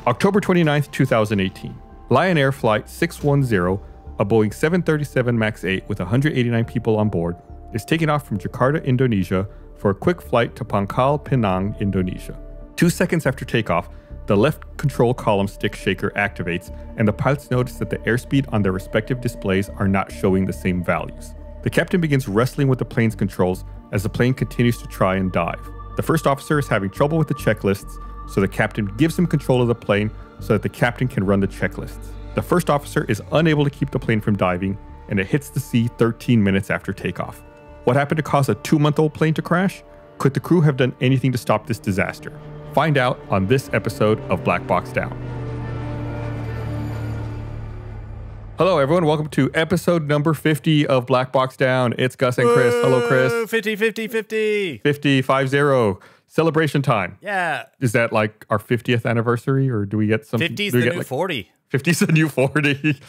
October 29th, 2018. Lion Air Flight 610, a Boeing 737 MAX 8 with 189 people on board, is taking off from Jakarta, Indonesia for a quick flight to Pangkal Pinang, Indonesia. 2 seconds after takeoff, the left control column stick shaker activates, and the pilots notice that the airspeed on their respective displays are not showing the same values. The captain begins wrestling with the plane's controls as the plane continues to try and dive. The first officer is having trouble with the checklists, so the captain gives him control of the plane so that the captain can run the checklists. The first officer is unable to keep the plane from diving, and it hits the sea 13 minutes after takeoff. What happened to cause a 2-month-old plane to crash? Could the crew have done anything to stop this disaster? Find out on this episode of Black Box Down. Hello, everyone. Welcome to episode number 50 of Black Box Down. It's Gus and Chris. Hello, Chris. 50, 50, 50. 50, 50. Celebration time. Yeah. Is that like our 50th anniversary, or do we get something? 50's the new 40. 50's the new 40.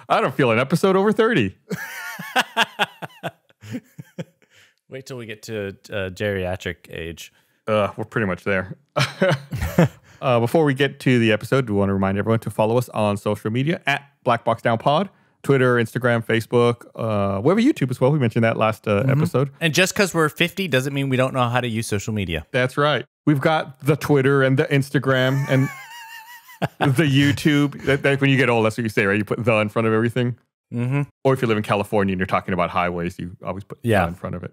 I don't feel an episode over 30. Wait till we get to geriatric age. We're pretty much there. Before we get to the episode, we want to remind everyone to follow us on social media at Black Box Down Pod, Twitter, Instagram, Facebook. We have a YouTube as well. We mentioned that last episode. And just because we're 50 doesn't mean we don't know how to use social media. That's right. We've got the Twitter and the Instagram and the YouTube. That when you get old, that's what you say, right? You put the in front of everything. Mm-hmm. Or if you live in California and you're talking about highways, you always put the in front of it.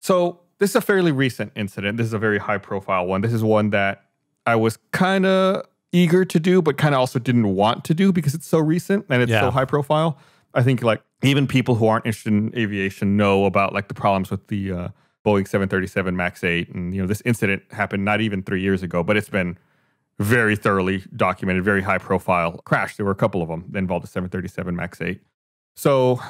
So this is a fairly recent incident. This is a very high profile one. This is one that I was kind of eager to do, but kind of also didn't want to do because it's so recent and it's so high profile. I think like even people who aren't interested in aviation know about like the problems with the Boeing 737 MAX 8. And, you know, this incident happened not even 3 years ago, but it's been very thoroughly documented, very high profile crash. There were a couple of them that involved the 737 MAX 8. So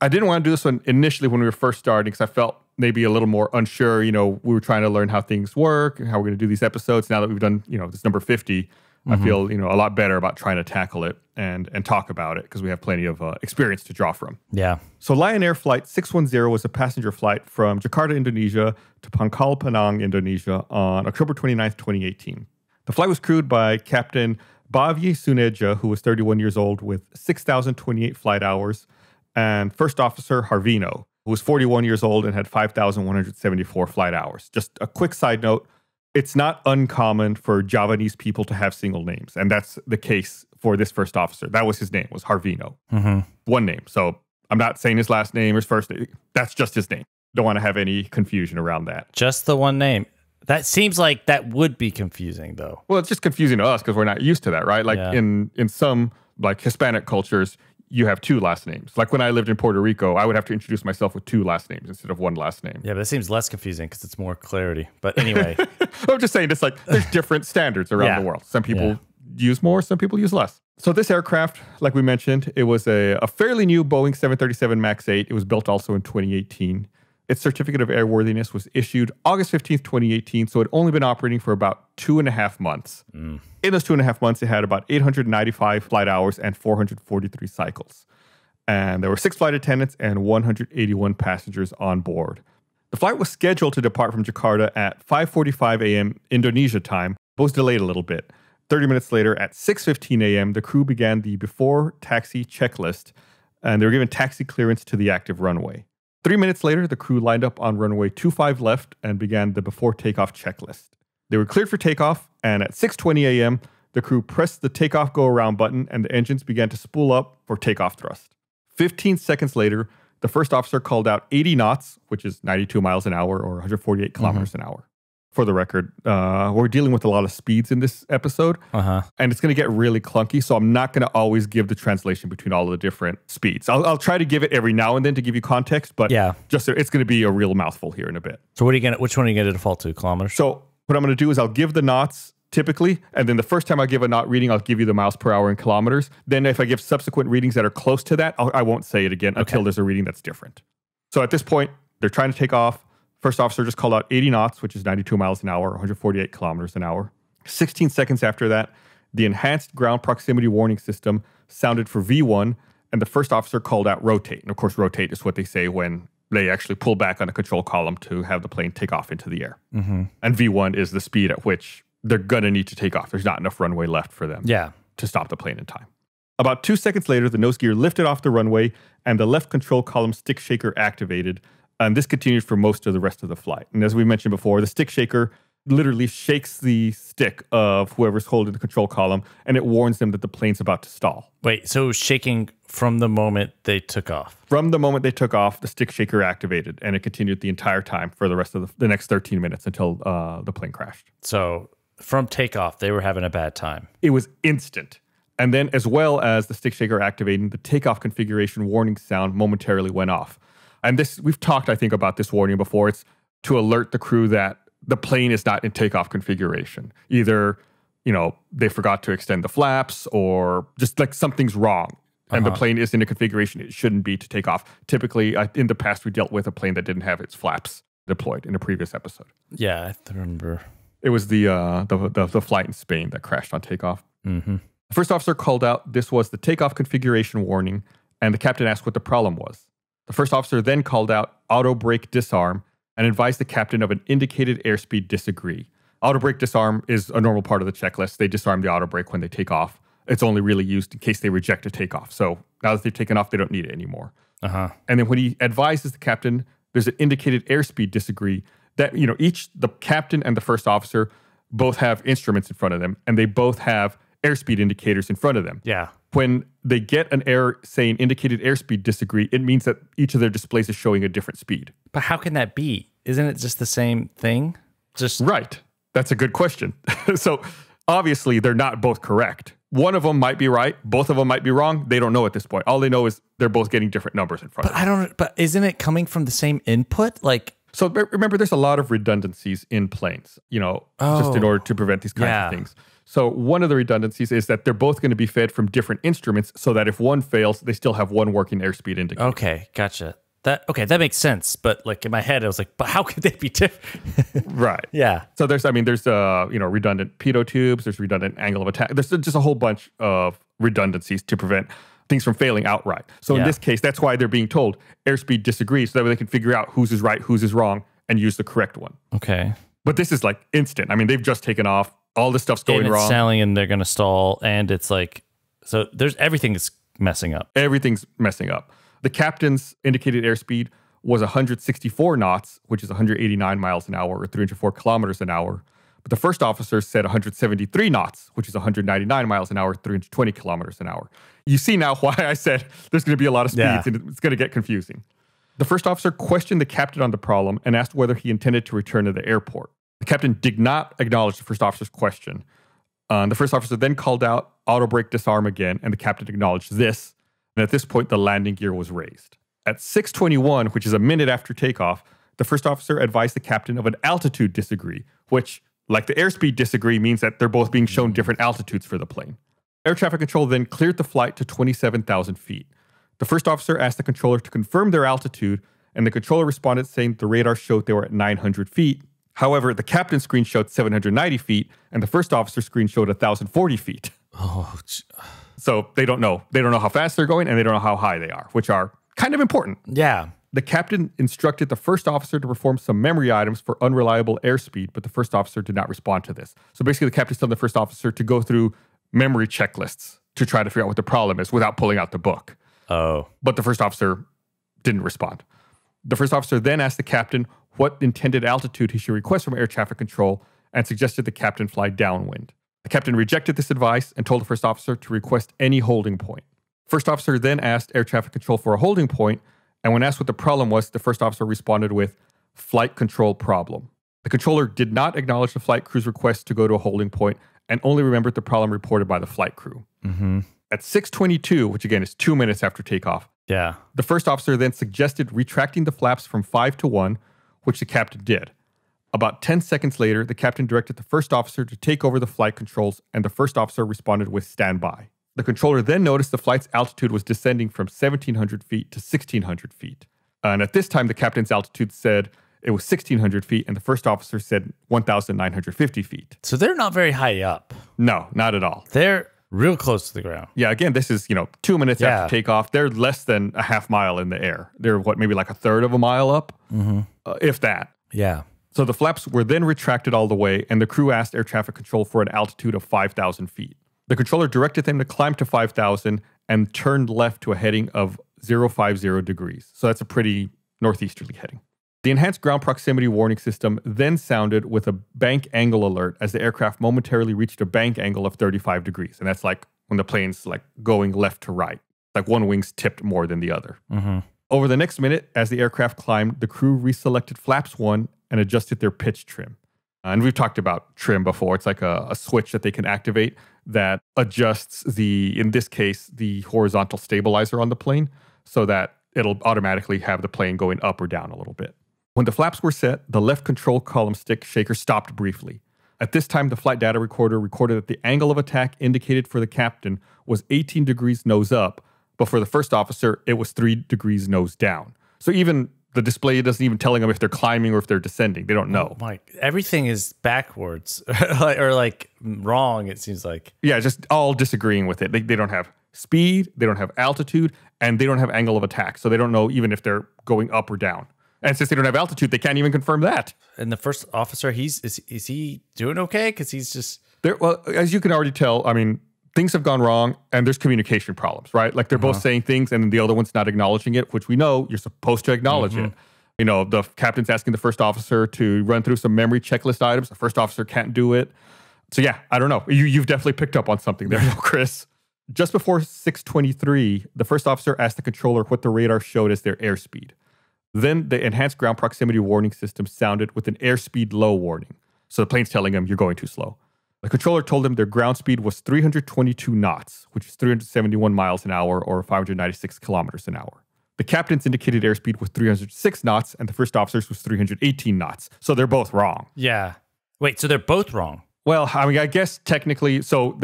I didn't want to do this one initially when we were first starting because I felt maybe a little more unsure. You know, we were trying to learn how things work and how we're going to do these episodes. Now that we've done, you know, this number 50, I feel, you know, a lot better about trying to tackle it and talk about it because we have plenty of experience to draw from. Yeah. So Lion Air Flight 610 was a passenger flight from Jakarta, Indonesia to Pangkal Pinang, Indonesia on October 29th, 2018. The flight was crewed by Captain Bavye Suneja, who was 31 years old with 6,028 flight hours, and First Officer Harvino, who was 41 years old and had 5,174 flight hours. Just a quick side note, it's not uncommon for Javanese people to have single names, and that's the case for this first officer. That was his name, was Harvino. One name. So I'm not saying his last name or his first name. That's just his name. Don't want to have any confusion around that. Just the one name. That seems like that would be confusing, though. Well, it's just confusing to us because we're not used to that, right? Like in some like Hispanic cultures, you have two last names. Like when I lived in Puerto Rico, I would have to introduce myself with two last names instead of one last name. Yeah, but it seems less confusing because it's more clarity. But anyway. I'm just saying, it's like there's different standards around the world. Some people use more, some people use less. So this aircraft, like we mentioned, it was a fairly new Boeing 737 MAX 8. It was built also in 2018. Its certificate of airworthiness was issued August 15th, 2018, so it had only been operating for about 2.5 months. In those 2.5 months, it had about 895 flight hours and 443 cycles. And there were 6 flight attendants and 181 passengers on board. The flight was scheduled to depart from Jakarta at 5:45 a.m. Indonesia time, but was delayed a little bit. 30 minutes later, at 6:15 a.m., the crew began the before taxi checklist, and they were given taxi clearance to the active runway. 3 minutes later, the crew lined up on runway 25 left and began the before takeoff checklist. They were cleared for takeoff, and at 6:20 a.m., the crew pressed the takeoff go-around button and the engines began to spool up for takeoff thrust. 15 seconds later, the first officer called out 80 knots, which is 92 miles an hour or 148 kilometers an hour. For the record, we're dealing with a lot of speeds in this episode, and it's going to get really clunky, so I'm not going to always give the translation between all of the different speeds. I'll try to give it every now and then to give you context, but just it's going to be a real mouthful here in a bit. So which one are you going to default to, kilometers? So what I'm going to do is I'll give the knots typically, and then the first time I give a knot reading, I'll give you the miles per hour in kilometers. Then if I give subsequent readings that are close to that, I won't say it again until there's a reading that's different. So at this point, they're trying to take off. First officer just called out 80 knots, which is 92 miles an hour, 148 kilometers an hour. 16 seconds after that, the enhanced ground proximity warning system sounded for V1, and the first officer called out rotate. And of course, rotate is what they say when they actually pull back on the control column to have the plane take off into the air. And V1 is the speed at which they're going to need to take off. There's not enough runway left for them to stop the plane in time. About 2 seconds later, the nose gear lifted off the runway and the left control column stick shaker activated. And this continued for most of the rest of the flight. And as we mentioned before, the stick shaker literally shakes the stick of whoever's holding the control column, and it warns them that the plane's about to stall. Wait, so it was shaking from the moment they took off? From the moment they took off, the stick shaker activated, and it continued the entire time for the rest of the next 13 minutes until the plane crashed. So from takeoff, they were having a bad time. It was instant. And then as well as the stick shaker activating, the takeoff configuration warning sound momentarily went off. And this, we've talked, I think, about this warning before. It's to alert the crew that the plane is not in takeoff configuration. Either, they forgot to extend the flaps or just like something's wrong. And the plane is in a configuration it shouldn't be to take off. Typically, in the past, we dealt with a plane that didn't have its flaps deployed in a previous episode. Yeah, I remember. It was the flight in Spain that crashed on takeoff. Mm-hmm. The first officer called out this was the takeoff configuration warning, and the captain asked what the problem was. The first officer then called out auto brake disarm and advised the captain of an indicated airspeed disagree. Auto brake disarm is a normal part of the checklist. They disarm the auto brake when they take off. It's only really used in case they reject a takeoff. So now that they've taken off, they don't need it anymore. And then when he advises the captain, there's an indicated airspeed disagree that, the captain and the first officer both have instruments in front of them, and they both have airspeed indicators in front of them. Yeah. When they get an error saying indicated airspeed disagree, it means that each of their displays is showing a different speed. But how can that be? Isn't it just the same thing? Right. That's a good question. So obviously they're not both correct. One of them might be right. Both of them might be wrong. They don't know at this point. All they know is they're both getting different numbers in front of them. But isn't it coming from the same input? So remember, there's a lot of redundancies in planes, just in order to prevent these kinds of things. So one of the redundancies is that they're both going to be fed from different instruments so that if one fails, they still have one working airspeed indicator. Okay, gotcha. That makes sense. But in my head, I was like, but how could they be different? Right. Yeah. So there's redundant pitot tubes, there's redundant angle of attack. There's just a whole bunch of redundancies to prevent things from failing outright. So in this case, that's why they're being told airspeed disagrees, so that way they can figure out whose is right, whose is wrong, and use the correct one. Okay. But this is instant. I mean, they've just taken off. All this stuff's going wrong. Sailing and they're going to stall. And it's so everything is messing up. Everything's messing up. The captain's indicated airspeed was 164 knots, which is 189 miles an hour or 304 kilometers an hour. But the first officer said 173 knots, which is 199 miles an hour, 320 kilometers an hour. You see now why I said there's going to be a lot of speeds and it's going to get confusing. The first officer questioned the captain on the problem and asked whether he intended to return to the airport. The captain did not acknowledge the first officer's question. The first officer then called out auto brake disarm again, and the captain acknowledged this. And at this point, the landing gear was raised. At 6:21, which is a minute after takeoff, the first officer advised the captain of an altitude disagree, which, like the airspeed disagree, means that they're both being shown different altitudes for the plane. Air traffic control then cleared the flight to 27,000 feet. The first officer asked the controller to confirm their altitude, and the controller responded saying the radar showed they were at 900 feet. However, the captain's screen showed 790 feet, and the first officer's screen showed 1,040 feet. So they don't know. They don't know how fast they're going, and they don't know how high they are, which are kind of important. Yeah. The captain instructed the first officer to perform some memory items for unreliable airspeed, but the first officer did not respond to this. So basically, the captain's telling the first officer to go through memory checklists to try to figure out what the problem is without pulling out the book. Oh. But the first officer didn't respond. The first officer then asked the captain what intended altitude he should request from air traffic control and suggested the captain fly downwind. The captain rejected this advice and told the first officer to request any holding point. First officer then asked air traffic control for a holding point, and when asked what the problem was, the first officer responded with flight control problem. The controller did not acknowledge the flight crew's request to go to a holding point and only remembered the problem reported by the flight crew. Mm-hmm. At 6:22, which again is 2 minutes after takeoff, the first officer then suggested retracting the flaps from 5 to 1, which the captain did. About 10 seconds later, the captain directed the first officer to take over the flight controls, and the first officer responded with standby. The controller then noticed the flight's altitude was descending from 1,700 feet to 1,600 feet. And at this time, the captain's altitude said it was 1,600 feet, and the first officer said 1,950 feet. So they're not very high up. No, not at all. They're real close to the ground. Yeah, again, this is, 2 minutes after takeoff. They're less than a half mile in the air. They're maybe like a third of a mile up, if that. Yeah. So the flaps were then retracted all the way, and the crew asked air traffic control for an altitude of 5,000 feet. The controller directed them to climb to 5,000 and turned left to a heading of 050 degrees. So that's a pretty northeasterly heading. The enhanced ground proximity warning system then sounded with a bank angle alert as the aircraft momentarily reached a bank angle of 35 degrees. And that's like when the plane's like going left to right, like one wing's tipped more than the other. Mm-hmm. Over the next minute, as the aircraft climbed, the crew reselected flaps 1 and adjusted their pitch trim. And we've talked about trim before. It's like a switch that they can activate that adjusts in this case, the horizontal stabilizer on the plane so that it'll automatically have the plane going up or down a little bit. When the flaps were set, the left control column stick shaker stopped briefly. At this time, the flight data recorder recorded that the angle of attack indicated for the captain was 18 degrees nose up, but for the first officer, it was 3 degrees nose down. So even the display doesn't even telling them if they're climbing or if they're descending. They don't know. Oh, everything is backwards or like wrong, it seems like. Yeah, just all disagreeing with it. They don't have speed, they don't have altitude, and they don't have angle of attack. So they don't know even if they're going up or down. And since they don't have altitude, they can't even confirm that. And the first officer, is he doing okay? Because he's just... Well, as you can already tell, I mean, things have gone wrong and there's communication problems, right? Like they're both saying things and the other one's not acknowledging it, which we know you're supposed to acknowledge it. You know, the captain's asking the first officer to run through some memory checklist items. The first officer can't do it. So yeah, I don't know. You've definitely picked up on something there, Chris. Just before 6:23, the first officer asked the controller what the radar showed as their airspeed. Then the enhanced ground proximity warning system sounded with an airspeed low warning. So the plane's telling them you're going too slow. The controller told them their ground speed was 322 knots, which is 371 miles an hour or 596 kilometers an hour. The captain's indicated airspeed was 306 knots and the first officer's was 318 knots. So they're both wrong. Yeah. Wait, so they're both wrong? Well, I mean, I guess technically, so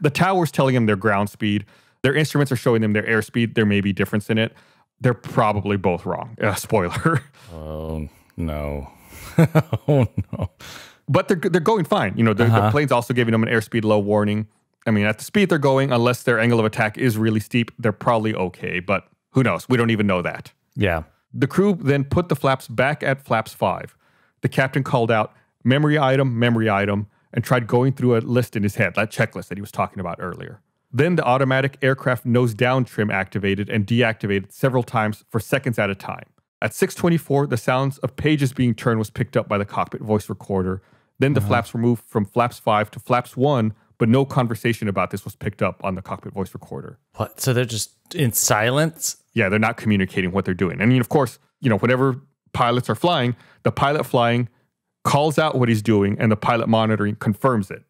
the tower's telling them their ground speed. Their instruments are showing them their airspeed. There may be difference in it. They're probably both wrong. Spoiler. Oh, no. Oh, no. But they're going fine. You know, the plane's also giving them an airspeed low warning. I mean, at the speed they're going, unless their angle of attack is really steep, they're probably okay. But who knows? We don't even know that. Yeah. The crew then put the flaps back at flaps 5. The captain called out memory item, and tried going through a list in his head, that checklist that he was talking about earlier. Then the automatic aircraft nose down trim activated and deactivated several times for seconds at a time. At 6:24, the sounds of pages being turned was picked up by the cockpit voice recorder. Then the flaps were moved from flaps 5 to flaps 1, but no conversation about this was picked up on the cockpit voice recorder. What? So they're just in silence? Yeah, they're not communicating what they're doing. I mean, of course, you know, whenever pilots are flying, the pilot flying calls out what he's doing and the pilot monitoring confirms it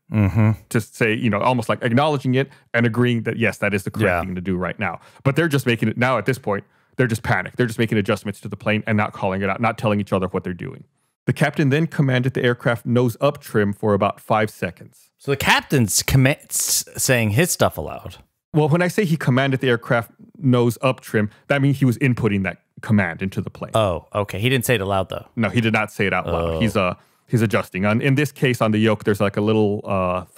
to say, you know, almost like acknowledging it and agreeing that, yes, that is the correct thing to do right now. But they're just making it now at this point. They're just panicked. They're just making adjustments to the plane and not calling it out, not telling each other what they're doing. The captain then commanded the aircraft nose up trim for about 5 seconds. So the captain's saying his stuff aloud. Well, when I say he commanded the aircraft nose up trim, that means he was inputting that command into the plane. Oh, okay. He didn't say it aloud, though. No, he did not say it out loud. He's adjusting. In this case, on the yoke, there's like a little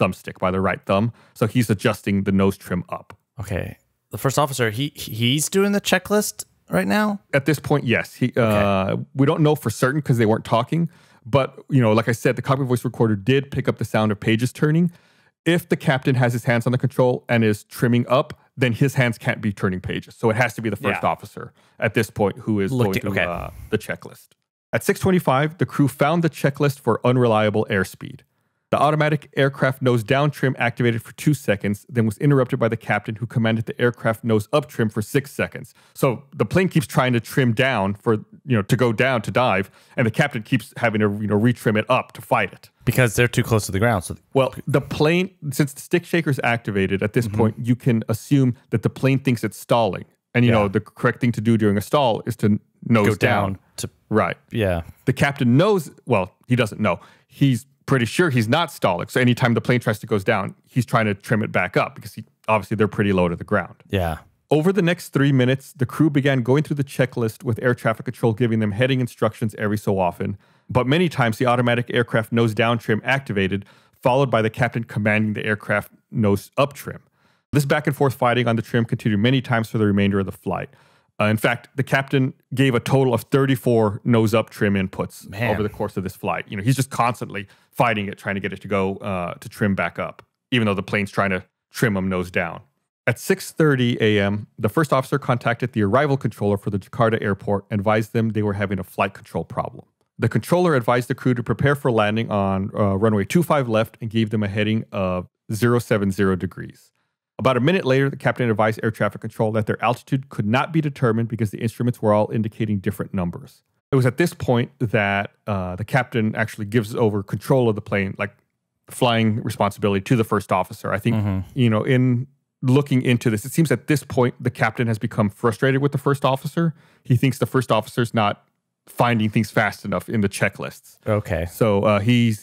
thumbstick by the right thumb. So he's adjusting the nose trim up. Okay. The first officer, he's doing the checklist right now? At this point, yes. We don't know for certain because they weren't talking. But, you know, like I said, the cockpit voice recorder did pick up the sound of pages turning. If the captain has his hands on the control and is trimming up, then his hands can't be turning pages. So it has to be the first officer at this point who is going through the checklist. At 6:25, the crew found the checklist for unreliable airspeed. The automatic aircraft nose down trim activated for 2 seconds, then was interrupted by the captain who commanded the aircraft nose up trim for 6 seconds. So the plane keeps trying to trim down to go down to dive, and the captain keeps having to, retrim it up to fight it. Because they're too close to the ground. Well, the plane, since the stick shaker's activated, at this point, you can assume that the plane thinks it's stalling. And, the correct thing to do during a stall is to nose down. Right. Yeah. The captain knows, well, he doesn't know. He's pretty sure he's not stalling. So anytime the plane tries to go down, he's trying to trim it back up because obviously they're pretty low to the ground. Yeah. Over the next 3 minutes, the crew began going through the checklist with air traffic control giving them heading instructions every so often. But many times the automatic aircraft nose down trim activated, followed by the captain commanding the aircraft nose up trim. This back and forth fighting on the trim continued many times for the remainder of the flight. In fact, the captain gave a total of 34 nose-up trim inputs over the course of this flight. He's just constantly fighting it, trying to get it to go to trim back up, even though the plane's trying to trim them nose down. At 6:30 a.m., the first officer contacted the arrival controller for the Jakarta airport and advised them they were having a flight control problem. The controller advised the crew to prepare for landing on runway 25 left and gave them a heading of 070 degrees. About a minute later, the captain advised air traffic control that their altitude could not be determined because the instruments were all indicating different numbers. It was at this point that the captain actually gives over control of the plane, like flying responsibility, to the first officer. I think, in looking into this, it seems at this point the captain has become frustrated with the first officer. He thinks the first officer's not finding things fast enough in the checklists. Okay. So he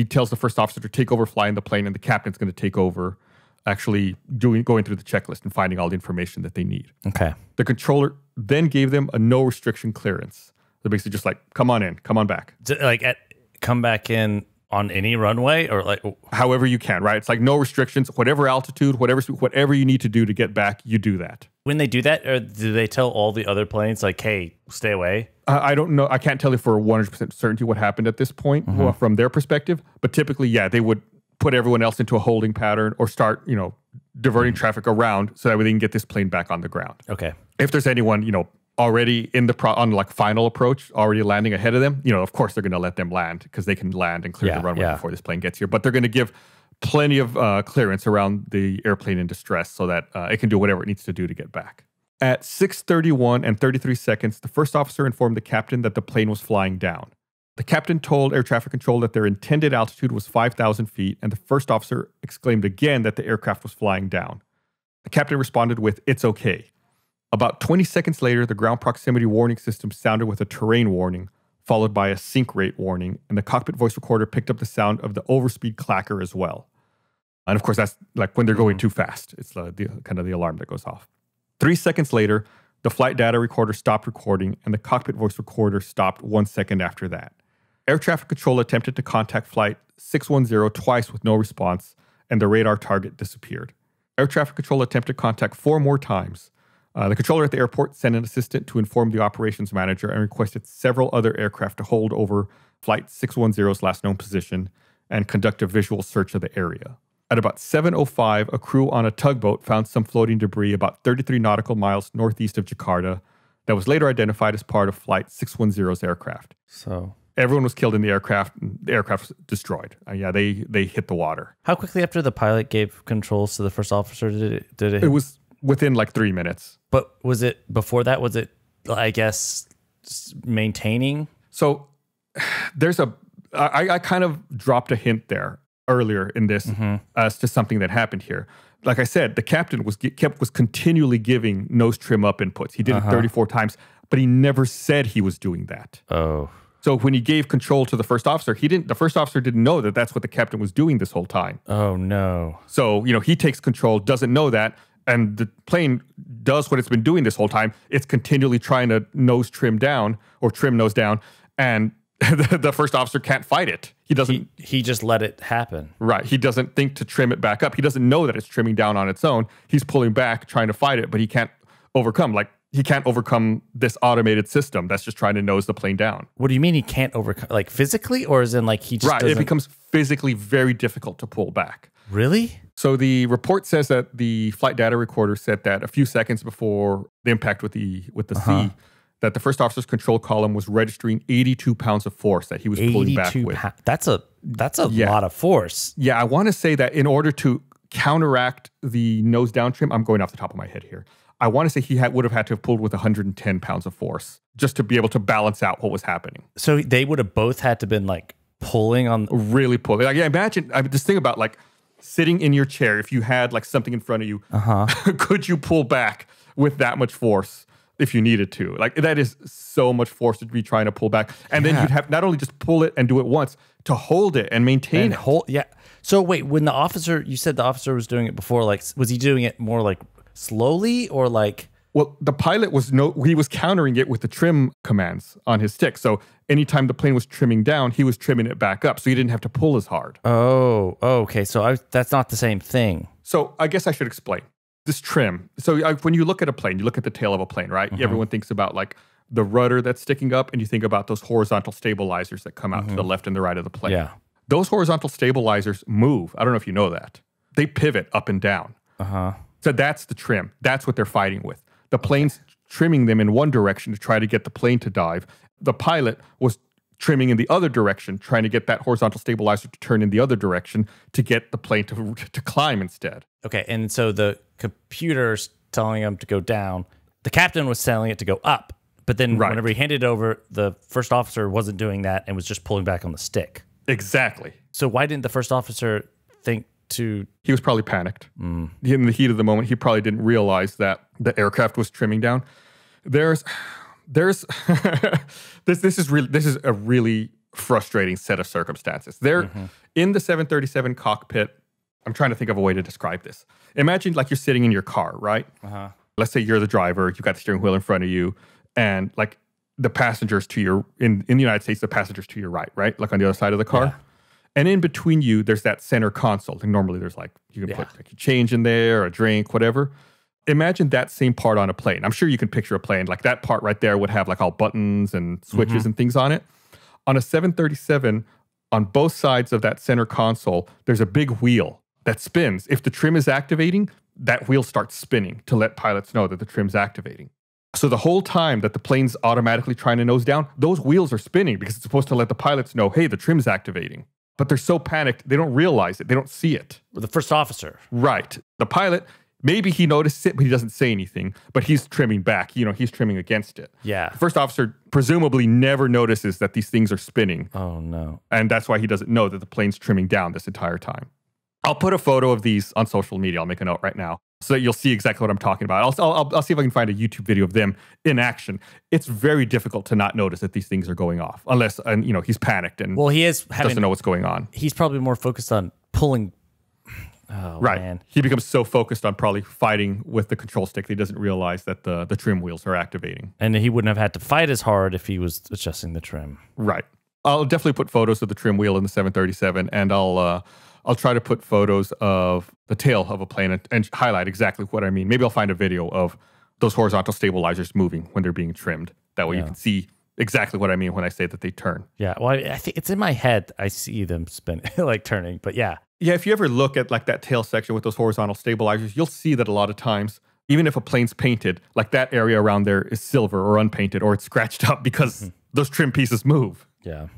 tells the first officer to take over flying the plane, and the captain's going to take over actually going through the checklist and finding all the information that they need. Okay. The controller then gave them a no restriction clearance. So basically just like, come on in, come on back. Come back in on any runway, or like however you can, right? It's like no restrictions, whatever altitude, whatever you need to do to get back, you do that. When they do that, or do they tell all the other planes like, hey, stay away? I don't know. I can't tell you for 100% certainty what happened at this point from their perspective, but typically, yeah, they would put everyone else into a holding pattern or start, diverting traffic around so that way they can get this plane back on the ground. Okay. If there's anyone, already in on like final approach, already landing ahead of them, of course they're going to let them land because they can land and clear the runway before this plane gets here. But they're going to give plenty of clearance around the airplane in distress so that it can do whatever it needs to do to get back. At 6:31 and 33 seconds, the first officer informed the captain that the plane was flying down. The captain told air traffic control that their intended altitude was 5,000 feet, and the first officer exclaimed again that the aircraft was flying down. The captain responded with, "It's okay." About 20 seconds later, the ground proximity warning system sounded with a terrain warning, followed by a sink rate warning, and the cockpit voice recorder picked up the sound of the overspeed clacker as well. And of course, that's like when they're going too fast. It's the alarm that goes off. 3 seconds later, the flight data recorder stopped recording, and the cockpit voice recorder stopped 1 second after that. Air traffic control attempted to contact flight 610 twice with no response, and the radar target disappeared. Air traffic control attempted contact 4 more times. The controller at the airport sent an assistant to inform the operations manager and requested several other aircraft to hold over flight 610's last known position and conduct a visual search of the area. At about 7:05, a crew on a tugboat found some floating debris about 33 nautical miles northeast of Jakarta that was later identified as part of flight 610's aircraft. So everyone was killed in the aircraft. The aircraft was destroyed. They hit the water. How quickly after the pilot gave controls to the first officer did it? It was within like 3 minutes. But was it before that? Was it, I guess, maintaining? So I kind of dropped a hint there earlier in this as to something that happened here. Like I said, the captain was continually giving nose trim up inputs. He did it 34 times, but he never said he was doing that. Oh. So when he gave control to the first officer, the first officer didn't know that that's what the captain was doing this whole time. Oh, no. So, he takes control, doesn't know that, and the plane does what it's been doing this whole time. It's continually trying to nose trim down or trim nose down, and the first officer can't fight it. He doesn't. He just let it happen. Right. He doesn't think to trim it back up. He doesn't know that it's trimming down on its own. He's pulling back, trying to fight it, but he can't overcome. He can't overcome this automated system that's just trying to nose the plane down. What do you mean he can't overcome? Like physically, or is in like he just It becomes physically very difficult to pull back. Really? So the report says that the flight data recorder said that a few seconds before the impact with the sea, that the first officer's control column was registering 82 pounds of force that he was pulling back with. That's a lot of force. Yeah, I want to say that in order to counteract the nose down trim, I'm going off the top of my head here. I want to say he would have had to have pulled with 110 pounds of force just to be able to balance out what was happening. So they would have both had to been like pulling on. Really pulling. Like, yeah, imagine this thing about like sitting in your chair. If you had like something in front of you, could you pull back with that much force if you needed to? Like that is so much force to be trying to pull back. And then you'd have not only just pull it and do it once, to hold it and maintain it. Yeah. So wait, when you said the officer was doing it before, like, was he doing it more like slowly or like? Well, the pilot he was countering it with the trim commands on his stick. So anytime the plane was trimming down, he was trimming it back up. So he didn't have to pull as hard. Oh, okay. So that's not the same thing. So I guess I should explain. this trim. So when you look at a plane, you look at the tail of a plane, right? Everyone thinks about like the rudder that's sticking up, and you think about those horizontal stabilizers that come out to the left and the right of the plane. Yeah. Those horizontal stabilizers move. I don't know if you know that. They pivot up and down. So that's the trim. That's what they're fighting with. The plane's trimming them in one direction to try to get the plane to dive. The pilot was trimming in the other direction, trying to get that horizontal stabilizer to turn in the other direction to get the plane to climb instead. Okay, and so the computer's telling him to go down. The captain was telling it to go up. But then whenever he handed it over, the first officer wasn't doing that and was just pulling back on the stick. Exactly. So why didn't the first officer think to... He was probably panicked. In the heat of the moment, he probably didn't realize that the aircraft was trimming down. This is a really frustrating set of circumstances. They're in the 737 cockpit. I'm trying to think of a way to describe this. Imagine like you're sitting in your car, right? Let's say you're the driver. You've got the steering wheel in front of you. And like the passengers to your, in the United States, the passengers to your right? Like on the other side of the car. Yeah. And in between you, there's that center console. And normally there's like, you can put like a change in there, a drink, whatever. Imagine that same part on a plane. I'm sure you can picture a plane. Like that part right there would have like all buttons and switches and things on it. On a 737, on both sides of that center console, there's a big wheel that spins. If the trim is activating, that wheel starts spinning to let pilots know that the trim's activating. So the whole time that the plane's automatically trying to nose down, those wheels are spinning because it's supposed to let the pilots know, hey, the trim's activating. But they're so panicked, they don't realize it. They don't see it. The first officer. Right. The pilot, maybe he noticed it, but he doesn't say anything. But he's trimming back. You know, he's trimming against it. Yeah. The first officer presumably never notices that these things are spinning. Oh, no. And that's why he doesn't know that the plane's trimming down this entire time. I'll put a photo of these on social media. I'll make a note right now so that you'll see exactly what I'm talking about. I'll see if I can find a YouTube video of them in action. It's very difficult to not notice that these things are going off unless, you know, he's panicked and doesn't know what's going on. He's probably more focused on pulling. Oh, right. Man. He becomes so focused on probably fighting with the control stick that he doesn't realize that the trim wheels are activating. And he wouldn't have had to fight as hard if he was adjusting the trim. Right. I'll definitely put photos of the trim wheel in the 737, and I'll try to put photos of the tail of a plane and highlight exactly what I mean. Maybe I'll find a video of those horizontal stabilizers moving when they're being trimmed. That way you can see exactly what I mean when I say that they turn. Yeah, well, I think it's in my head. I see them spin, like turning, but yeah. Yeah, if you ever look at like that tail section with those horizontal stabilizers, you'll see that a lot of times, even if a plane's painted, like that area around there is silver or unpainted or it's scratched up because those trim pieces move. Yeah.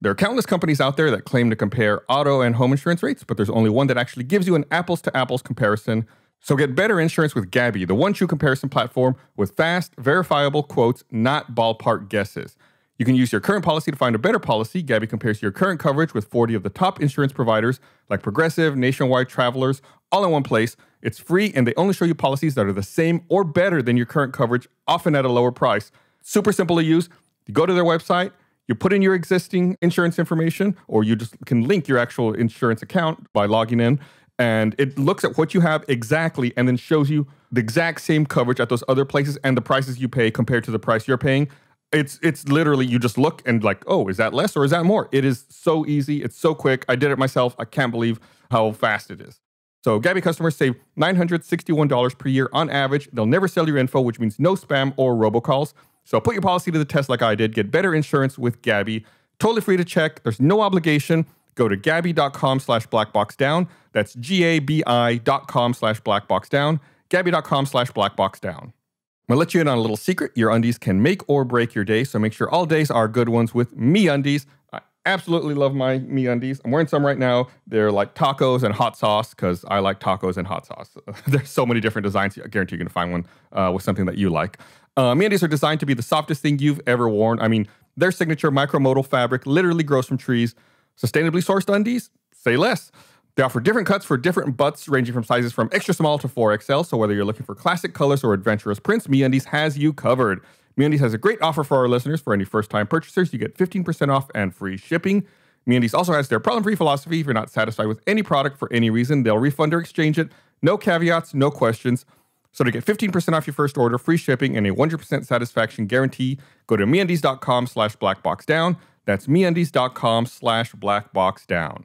There are countless companies out there that claim to compare auto and home insurance rates, but there's only one that actually gives you an apples-to-apples comparison. So get better insurance with Gabi, the one true comparison platform with fast, verifiable quotes, not ballpark guesses. You can use your current policy to find a better policy. Gabi compares your current coverage with 40 of the top insurance providers like Progressive, Nationwide, Travelers, all in one place. It's free, and they only show you policies that are the same or better than your current coverage, often at a lower price. Super simple to use. You go to their website, you put in your existing insurance information, or you just can link your actual insurance account by logging in, and it looks at what you have exactly and then shows you the exact same coverage at those other places and the prices you pay compared to the price you're paying. It's literally, you just look and like, oh, is that less or is that more? It is so easy. It's so quick. I did it myself. I can't believe how fast it is. So Gabi customers save $961 per year on average. They'll never sell your info, which means no spam or robocalls. So put your policy to the test like I did. Get better insurance with Gabi. Totally free to check. There's no obligation. Go to gabi.com/blackboxdown. That's gabi.com/blackboxdown. Gabi.com/blackboxdown. I'm going to let you in on a little secret. Your undies can make or break your day, so make sure all days are good ones with MeUndies. I absolutely love my MeUndies. I'm wearing some right now. They're like tacos and hot sauce because I like tacos and hot sauce. There's so many different designs. I guarantee you're going to find one with something that you like. MeUndies are designed to be the softest thing you've ever worn. I mean, their signature micromodal fabric literally grows from trees. Sustainably sourced undies? Say less. They offer different cuts for different butts, ranging from sizes from extra small to 4XL. So whether you're looking for classic colors or adventurous prints, MeUndies has you covered. MeUndies has a great offer for our listeners. For any first-time purchasers, you get 15% off and free shipping. MeUndies also has their problem-free philosophy. If you're not satisfied with any product for any reason, they'll refund or exchange it. No caveats, no questions. So to get 15% off your first order, free shipping, and a 100% satisfaction guarantee, go to MeUndies.com/blackboxdown. That's MeUndies.com/blackboxdown.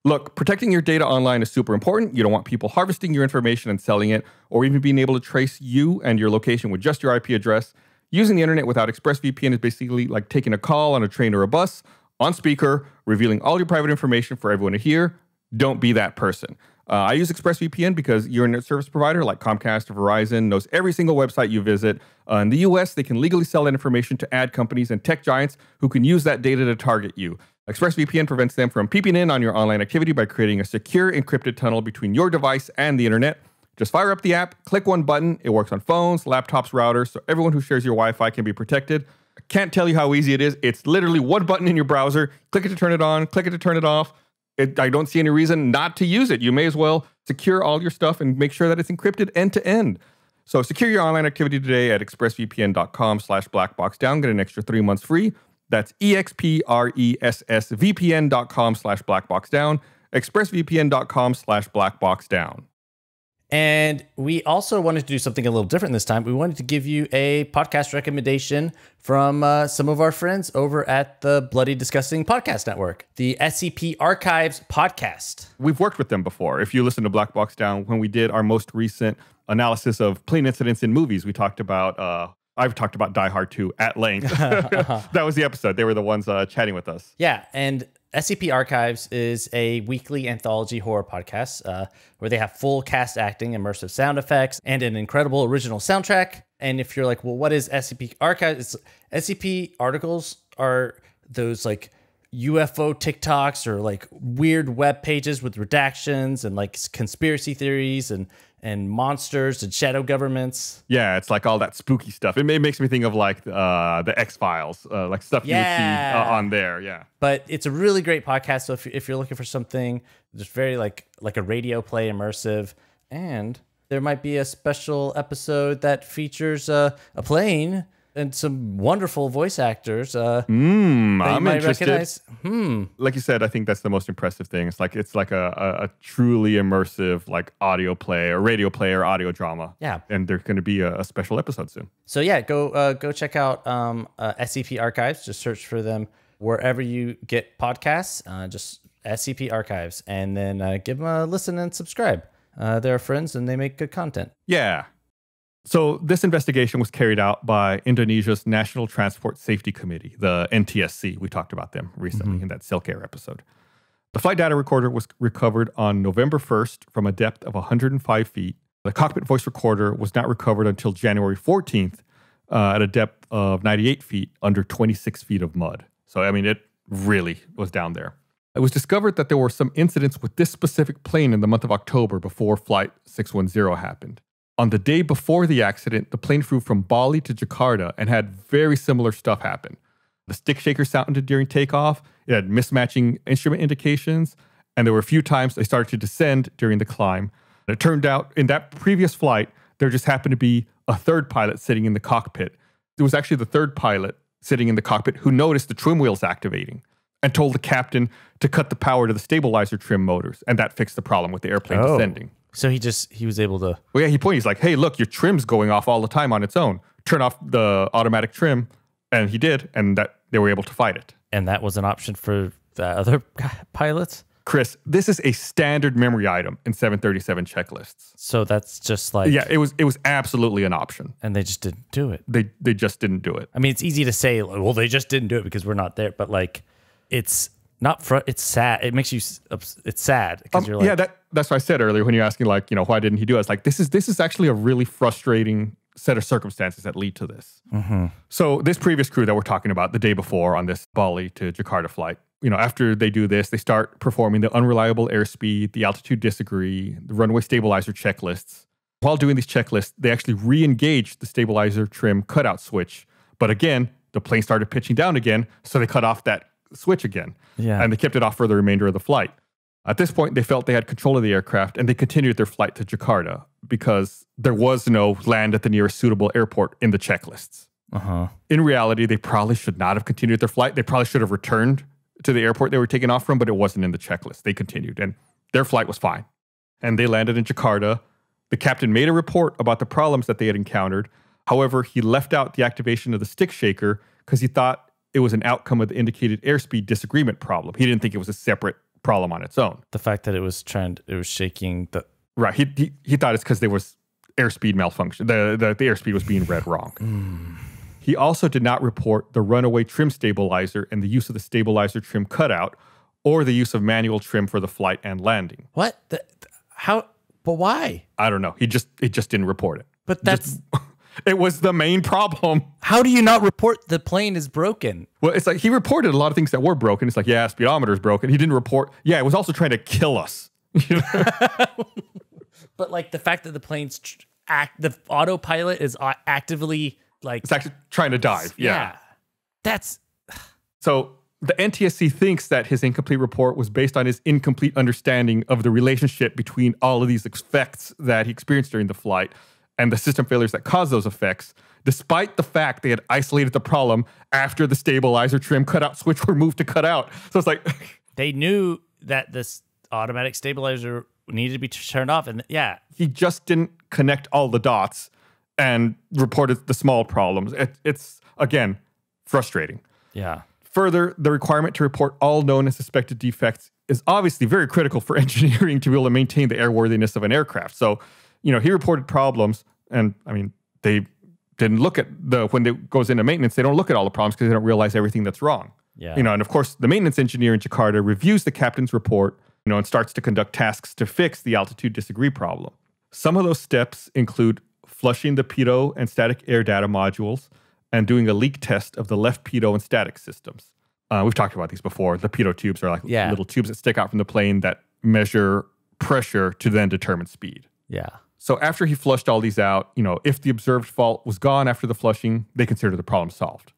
Look, protecting your data online is super important. You don't want people harvesting your information and selling it, or even being able to trace you and your location with just your IP address. Using the internet without ExpressVPN is basically like taking a call on a train or a bus, on speaker, revealing all your private information for everyone to hear. Don't be that person. I use ExpressVPN because your internet service provider like Comcast or Verizon knows every single website you visit. In the US, they can legally sell that information to ad companies and tech giants who can use that data to target you. ExpressVPN prevents them from peeping in on your online activity by creating a secure encrypted tunnel between your device and the internet. Just fire up the app, click one button. It works on phones, laptops, routers, so everyone who shares your Wi-Fi can be protected. I can't tell you how easy it is. It's literally one button in your browser. Click it to turn it on, click it to turn it off. I don't see any reason not to use it. You may as well secure all your stuff and make sure that it's encrypted end to end. So secure your online activity today at expressvpn.com/blackboxdown. Get an extra 3 months free. That's expressvpn.com/blackboxdown. expressvpn.com/blackboxdown. And we also wanted to do something a little different this time. We wanted to give you a podcast recommendation from some of our friends over at the Bloody Disgusting Podcast Network, the SCP Archives podcast. We've worked with them before. If you listen to Black Box Down, when we did our most recent analysis of plane incidents in movies, we talked about, I've talked about Die Hard 2 at length. That was the episode. They were the ones chatting with us. Yeah, and SCP Archives is a weekly anthology horror podcast where they have full cast acting, immersive sound effects, and an incredible original soundtrack. And if you're like, well, what is SCP Archives? SCP articles are those like UFO TikToks or like weird web pages with redactions and like conspiracy theories and monsters and shadow governments. Yeah, it's like all that spooky stuff. It makes me think of like the X-Files, like stuff you would see on there. Yeah, but it's a really great podcast. So if you're looking for something just very like a radio play, immersive, and there might be a special episode that features a plane and some wonderful voice actors. I'm interested. Recognize. Like you said, I think that's the most impressive thing. It's like a truly immersive like audio play or radio play or audio drama. Yeah, and there's going to be a special episode soon. So yeah, go check out SCP Archives. Just search for them wherever you get podcasts. Just SCP Archives, and then give them a listen and subscribe. They're friends and they make good content. Yeah. So this investigation was carried out by Indonesia's National Transport Safety Committee, the NTSC. We talked about them recently in that Silk Air episode. The flight data recorder was recovered on November 1st from a depth of 105 feet. The cockpit voice recorder was not recovered until January 14th at a depth of 98 feet under 26 feet of mud. So, I mean, it really was down there. It was discovered that there were some incidents with this specific plane in the month of October before Flight 610 happened. On the day before the accident, the plane flew from Bali to Jakarta and had very similar stuff happen. The stick shaker sounded during takeoff, it had mismatching instrument indications, and there were a few times they started to descend during the climb. And it turned out in that previous flight, there just happened to be a third pilot sitting in the cockpit. It was actually the third pilot sitting in the cockpit who noticed the trim wheels activating and told the captain to cut the power to the stabilizer trim motors, and that fixed the problem with the airplane descending. So he was able to... Well, yeah, he pointed. He's like, hey, look, your trim's going off all the time on its own. Turn off the automatic trim. And he did, and that they were able to fight it. And that was an option for the other pilots? Chris, this is a standard memory item in 737 checklists. So that's just like... Yeah, it was absolutely an option. And they just didn't do it. They just didn't do it. I mean, it's easy to say, well, they just didn't do it because we're not there. But like, it's... It's sad. It makes you. It's sad because you're like, yeah. That's what I said earlier when you're asking like, why didn't he do it? It's like this is actually a really frustrating set of circumstances that lead to this. So this previous crew that we're talking about the day before on this Bali to Jakarta flight, after they do this, they start performing the unreliable airspeed, the altitude disagree, the runway stabilizer checklists. While doing these checklists, they actually re-engaged the stabilizer trim cutout switch, but again, the plane started pitching down again, so they cut off that switch again. Yeah. And they kept it off for the remainder of the flight. At this point, they felt they had control of the aircraft and they continued their flight to Jakarta because there was no land at the nearest suitable airport in the checklists. In reality, they probably should not have continued their flight. They probably should have returned to the airport they were taking off from, but it wasn't in the checklist. They continued and their flight was fine. And they landed in Jakarta. The captain made a report about the problems that they had encountered. However, he left out the activation of the stick shaker because he thought it was an outcome of the indicated airspeed disagreement problem. He didn't think it was a separate problem on its own. The fact that it was shaking the... Right. He thought it's because there was airspeed malfunction. The airspeed was being read wrong. He also did not report the runaway trim stabilizer and the use of the stabilizer trim cutout or the use of manual trim for the flight and landing. What? How? But why? I don't know. It just didn't report it. But that's... It was the main problem. How do you not report the plane is broken? Well, it's like he reported a lot of things that were broken. It's like, yeah, speedometer is broken. He didn't report. Yeah, it was also trying to kill us. But like the fact that the plane's the autopilot is actively like... It's actually trying to dive. Yeah. That's... So the NTSC thinks that his incomplete report was based on his incomplete understanding of the relationship between all of these effects that he experienced during the flight and the system failures that caused those effects, despite the fact they had isolated the problem after the stabilizer trim cutout switch were moved to cutout. So it's like... They knew that this automatic stabilizer needed to be turned off, and yeah. He just didn't connect all the dots and reported the small problems. It's, again, frustrating. Yeah. Further, the requirement to report all known and suspected defects is obviously very critical for engineering to be able to maintain the airworthiness of an aircraft. So, he reported problems, and I mean, they didn't look at when it goes into maintenance, they don't look at all the problems because they don't realize everything that's wrong. Yeah. And of course, the maintenance engineer in Jakarta reviews the captain's report, and starts to conduct tasks to fix the altitude disagree problem. Some of those steps include flushing the pitot and static air data modules and doing a leak test of the left pitot and static systems. We've talked about these before. The pitot tubes are like little tubes that stick out from the plane that measure pressure to then determine speed. Yeah. So after he flushed all these out, if the observed fault was gone after the flushing, they considered the problem solved.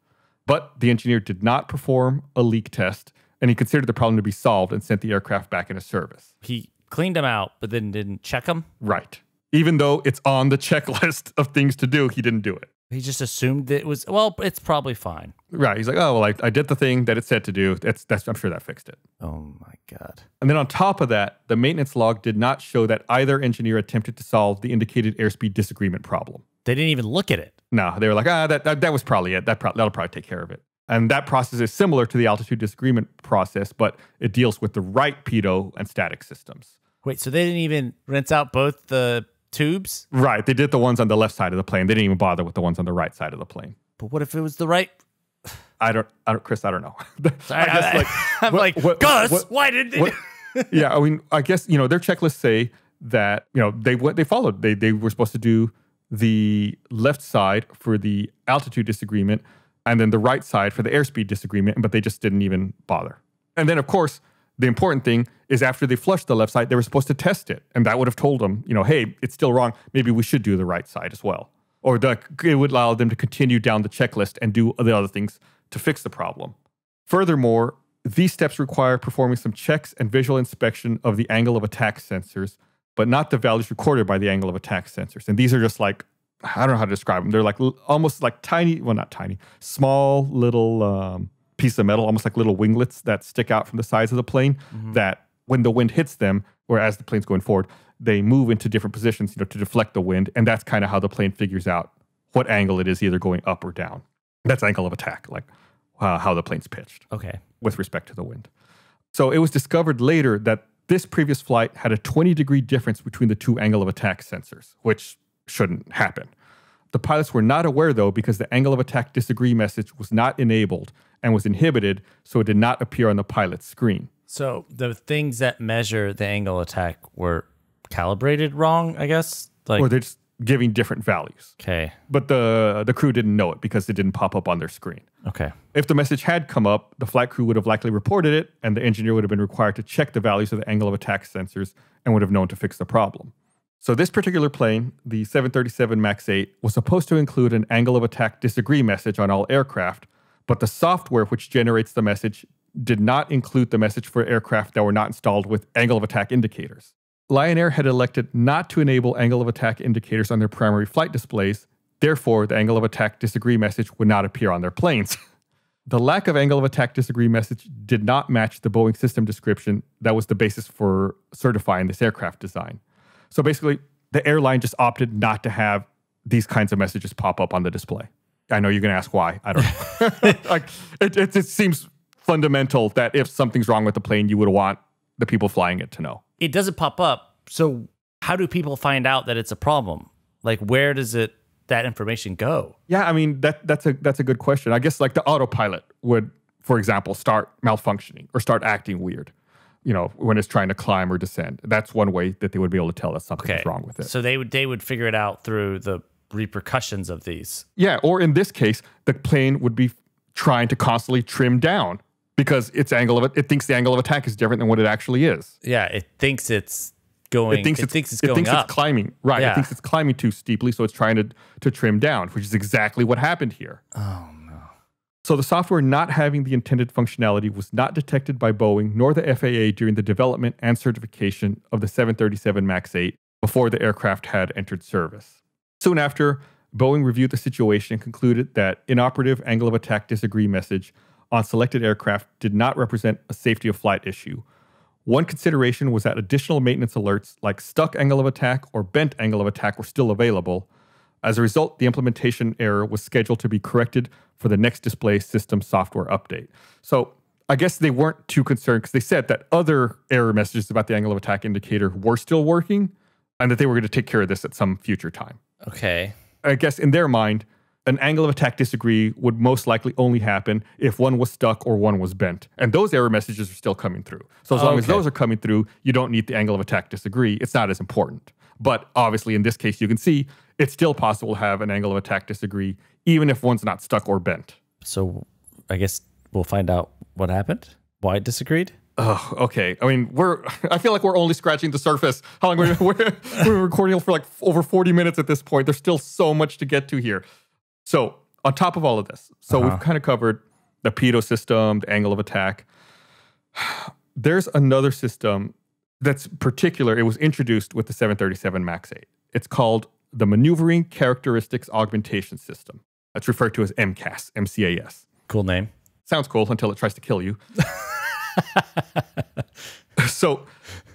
But the engineer did not perform a leak test, and he considered the problem to be solved and sent the aircraft back into service. He cleaned them out, but then didn't check them? Right. Even though it's on the checklist of things to do, he didn't do it. He just assumed that it was, well, it's probably fine. Right. He's like, oh, well, I did the thing that it said to do. I'm sure that fixed it. Oh, my God. And then on top of that, the maintenance log did not show that either engineer attempted to solve the indicated airspeed disagreement problem. They didn't even look at it. No, they were like, that was probably it. That'll probably take care of it. And that process is similar to the altitude disagreement process, but it deals with the right pitot and static systems. Wait, so they didn't even rinse out both the tubes? Right. They did the ones on the left side of the plane. They didn't even bother with the ones on the right side of the plane. But what if it was the right? Chris, I don't know. I'm like, Gus, why did they? Yeah, I mean, I guess, their checklists say that, they followed. They were supposed to do the left side for the altitude disagreement and then the right side for the airspeed disagreement, but they just didn't even bother. And then, of course, the important thing is after they flushed the left side, they were supposed to test it. And that would have told them, hey, it's still wrong. Maybe we should do the right side as well. Or it would allow them to continue down the checklist and do the other things to fix the problem. Furthermore, these steps require performing some checks and visual inspection of the angle of attack sensors, but not the values recorded by the angle of attack sensors. And these are just like, I don't know how to describe them. They're like almost like tiny, well, not tiny, small little piece of metal, almost like little winglets that stick out from the sides of the plane that when the wind hits them, or as the plane's going forward, they move into different positions, to deflect the wind. And that's kind of how the plane figures out what angle it is either going up or down. That's angle of attack, like how the plane's pitched. Okay. With respect to the wind. So it was discovered later that this previous flight had a 20-degree difference between the two angle of attack sensors, which shouldn't happen. The pilots were not aware, though, because the angle of attack disagree message was not enabled and was inhibited, so it did not appear on the pilot's screen. So the things that measure the angle of attack were calibrated wrong, I guess? Or they're just giving different values. Okay. But the crew didn't know it because it didn't pop up on their screen. Okay. If the message had come up, the flight crew would have likely reported it, and the engineer would have been required to check the values of the angle of attack sensors and would have known to fix the problem. So this particular plane, the 737 MAX 8, was supposed to include an angle of attack disagree message on all aircraft, but the software which generates the message did not include the message for aircraft that were not installed with angle of attack indicators. Lion Air had elected not to enable angle of attack indicators on their primary flight displays. Therefore, the angle of attack disagree message would not appear on their planes. The lack of angle of attack disagree message did not match the Boeing system description that was the basis for certifying this aircraft design. So basically, the airline just opted not to have these kinds of messages pop up on the display. I know you're going to ask why. I don't know. It seems fundamental that if something's wrong with the plane, you would want the people flying it to know. It doesn't pop up. So how do people find out that it's a problem? Like, where does that information go? Yeah, I mean, that's a good question. I guess like the autopilot would, for example, start malfunctioning or start acting weird, when it's trying to climb or descend. That's one way that they would be able to tell that something is wrong with it. So they would figure it out through the repercussions of these. Yeah, or in this case, the plane would be trying to constantly trim down because it thinks the angle of attack is different than what it actually is. Yeah, it thinks it's going. It thinks it's going up. It's climbing. Right. Yeah. It thinks it's climbing too steeply, so it's trying to trim down, which is exactly what happened here. Oh no. So the software not having the intended functionality was not detected by Boeing nor the FAA during the development and certification of the 737 MAX 8 before the aircraft had entered service. Soon after, Boeing reviewed the situation and concluded that inoperative angle of attack disagree message on selected aircraft did not represent a safety of flight issue. One consideration was that additional maintenance alerts like stuck angle of attack or bent angle of attack were still available. As a result, the implementation error was scheduled to be corrected for the next display system software update. So I guess they weren't too concerned because they said that other error messages about the angle of attack indicator were still working and that they were going to take care of this at some future time. Okay. I guess in their mind, an angle of attack disagree would most likely only happen if one was stuck or one was bent. And those error messages are still coming through. So as long as those are coming through, you don't need the angle of attack disagree. It's not as important. But obviously in this case, you can see it's still possible to have an angle of attack disagree, even if one's not stuck or bent. So I guess we'll find out what happened, why it disagreed. Oh, okay. I mean, I feel like we're only scratching the surface. How long we're recording for like over 40 minutes at this point. There's still so much to get to here. So on top of all of this, we've kind of covered the pitot system, the angle of attack. There's another system that's particular. It was introduced with the 737 MAX 8. It's called the Maneuvering Characteristics Augmentation System. That's referred to as MCAS, MCAS. Cool name. Sounds cool until it tries to kill you. So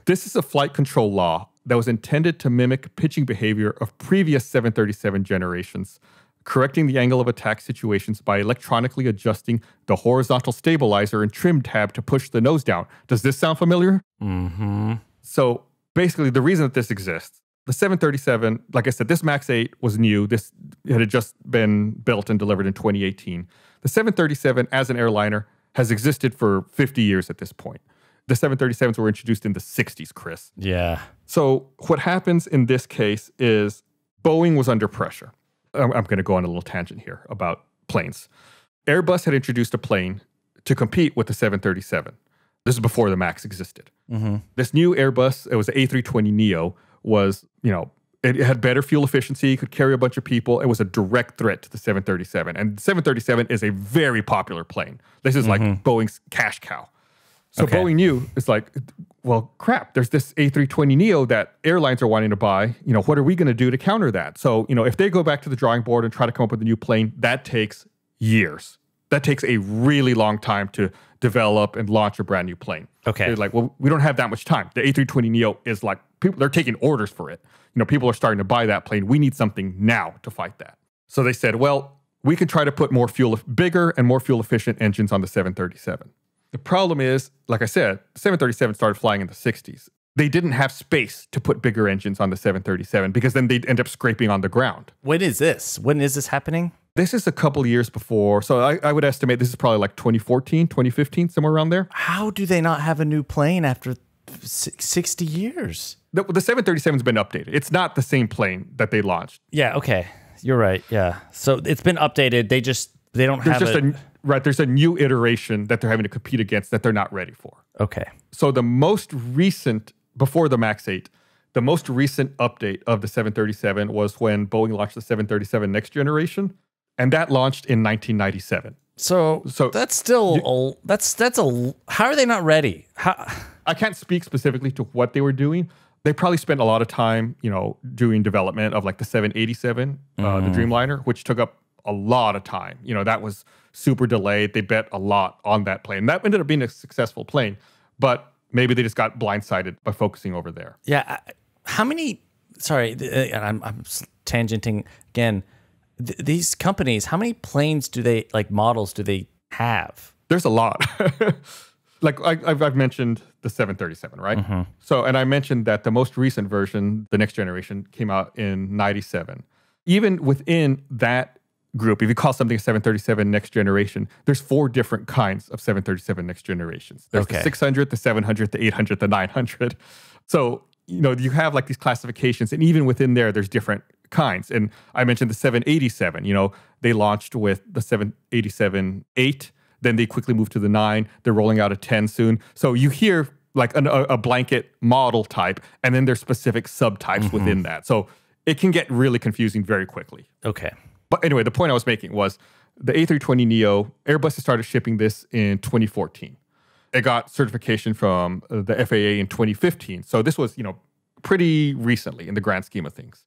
this is a flight control law that was intended to mimic pitching behavior of previous 737 generations, correcting the angle of attack situations by electronically adjusting the horizontal stabilizer and trim tab to push the nose down. Does this sound familiar? Mm-hmm. So basically, the reason that this exists, the 737, like I said, this MAX 8 was new. This had just been built and delivered in 2018. The 737 as an airliner has existed for 50 years at this point. The 737s were introduced in the 60s, Chris. Yeah. So what happens in this case is Boeing was under pressure. I'm going to go on a little tangent here about planes. Airbus had introduced a plane to compete with the 737. This is before the MAX existed. Mm-hmm. This new Airbus, it was the A320neo, was, it had better fuel efficiency, could carry a bunch of people. It was a direct threat to the 737. And the 737 is a very popular plane. This is like Boeing's cash cow. So Boeing knew, it's like, well, crap, there's this A320neo that airlines are wanting to buy. What are we going to do to counter that? So, if they go back to the drawing board and try to come up with a new plane, that takes years. That takes a really long time to develop and launch a brand new plane. Okay. They're like, well, we don't have that much time. The A320neo is like, they're taking orders for it. People are starting to buy that plane. We need something now to fight that. So they said, well, we can try to put bigger and more fuel efficient engines on the 737. The problem is, like I said, the 737 started flying in the 60s. They didn't have space to put bigger engines on the 737 because then they'd end up scraping on the ground. When is this? When is this happening? This is a couple years before. So I would estimate this is probably like 2014, 2015, somewhere around there. How do they not have a new plane after 60 years? The 737's been updated. It's not the same plane that they launched. Yeah, okay. You're right. Yeah. So it's been updated. They don't have it. There's a new iteration that they're having to compete against that they're not ready for. Okay. So the most recent, before the MAX 8, the most recent update of the 737 was when Boeing launched the 737 Next Generation, and that launched in 1997. So that's still how are they not ready? I can't speak specifically to what they were doing. They probably spent a lot of time, doing development of like the 787, the Dreamliner, which took up a lot of time. That was super delayed. They bet a lot on that plane. That ended up being a successful plane, but maybe they just got blindsided by focusing over there. Yeah. How many, sorry, and I'm tangenting again. These companies, how many planes do they, like models do they have? There's a lot. like I've mentioned the 737, right? So, and I mentioned that the most recent version, the next generation, came out in 97. Even within that group, if you call something a 737 next generation, there's 4 different kinds of 737 next generations. There's the 600, the 700, the 800, the 900. So, you have like these classifications, and even within there, there's different kinds. And I mentioned the 787, they launched with the 787-8, then they quickly moved to the 9. They're rolling out a 10 soon. So you hear like a blanket model type, and then there's specific subtypes within that. So it can get really confusing very quickly. Okay. But anyway, the point I was making was the A320neo, Airbus started shipping this in 2014. It got certification from the FAA in 2015. So this was, pretty recently in the grand scheme of things.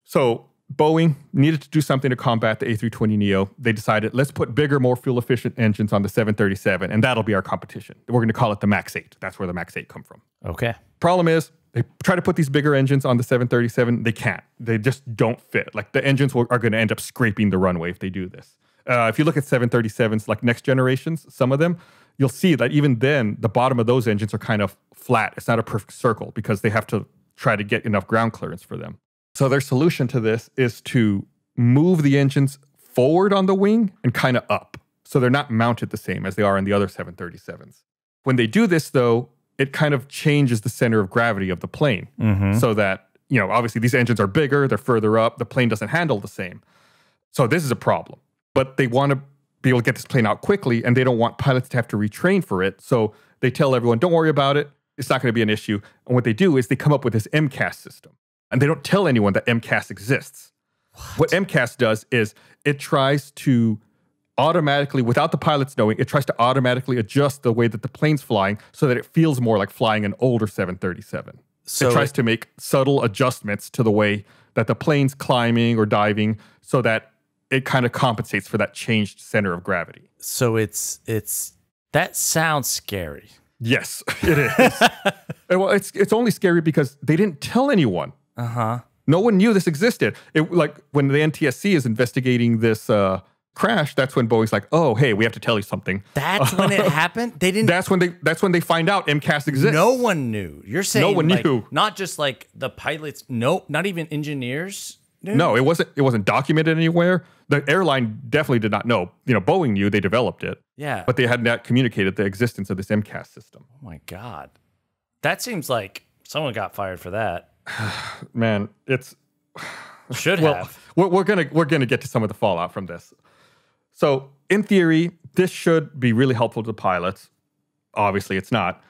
So Boeing needed to do something to combat the A320neo. They decided, let's put bigger, more fuel-efficient engines on the 737, and that'll be our competition. We're going to call it the MAX 8. That's where the MAX 8 come from. Okay. Problem is, they try to put these bigger engines on the 737. They can't. They just don't fit. Like, the engines are going to end up scraping the runway if they do this. If you look at 737s, like next generations, some of them, you'll see that even then, the bottom of those engines are kind of flat. It's not a perfect circle because they have to try to get enough ground clearance for them. So their solution to this is to move the engines forward on the wing and kind of up. So they're not mounted the same as they are in the other 737s. When they do this, though, it kind of changes the center of gravity of the plane so that, obviously these engines are bigger, they're further up, the plane doesn't handle the same. So this is a problem. But they want to be able to get this plane out quickly, and they don't want pilots to have to retrain for it. So they tell everyone, don't worry about it. It's not going to be an issue. And what they do is they come up with this Mcas system. And they don't tell anyone that Mcas exists. What Mcas does is it tries to automatically, without the pilots knowing, it tries to automatically adjust the way that the plane's flying so that it feels more like flying an older 737. So it tries to make subtle adjustments to the way that the plane's climbing or diving so that it kind of compensates for that changed center of gravity. So it's that sounds scary. Yes, it is. Well, it's only scary because they didn't tell anyone. No one knew this existed. Like when the NTSC is investigating this crash, that's when Boeing's like, "Oh, hey, we have to tell you something." That's when it happened. They didn't. That's when they find out Mcas exists. No one knew. You're saying no one knew. Not just like the pilots. Nope. Not even engineers knew? No, it wasn't documented anywhere. The airline definitely did not know. Boeing knew. They developed it. Yeah. But they had not communicated the existence of this Mcas system. Oh my God, that seems like someone got fired for that. Man, it's have. We're gonna get to some of the fallout from this. So in theory, this should be really helpful to pilots. Obviously, it's not.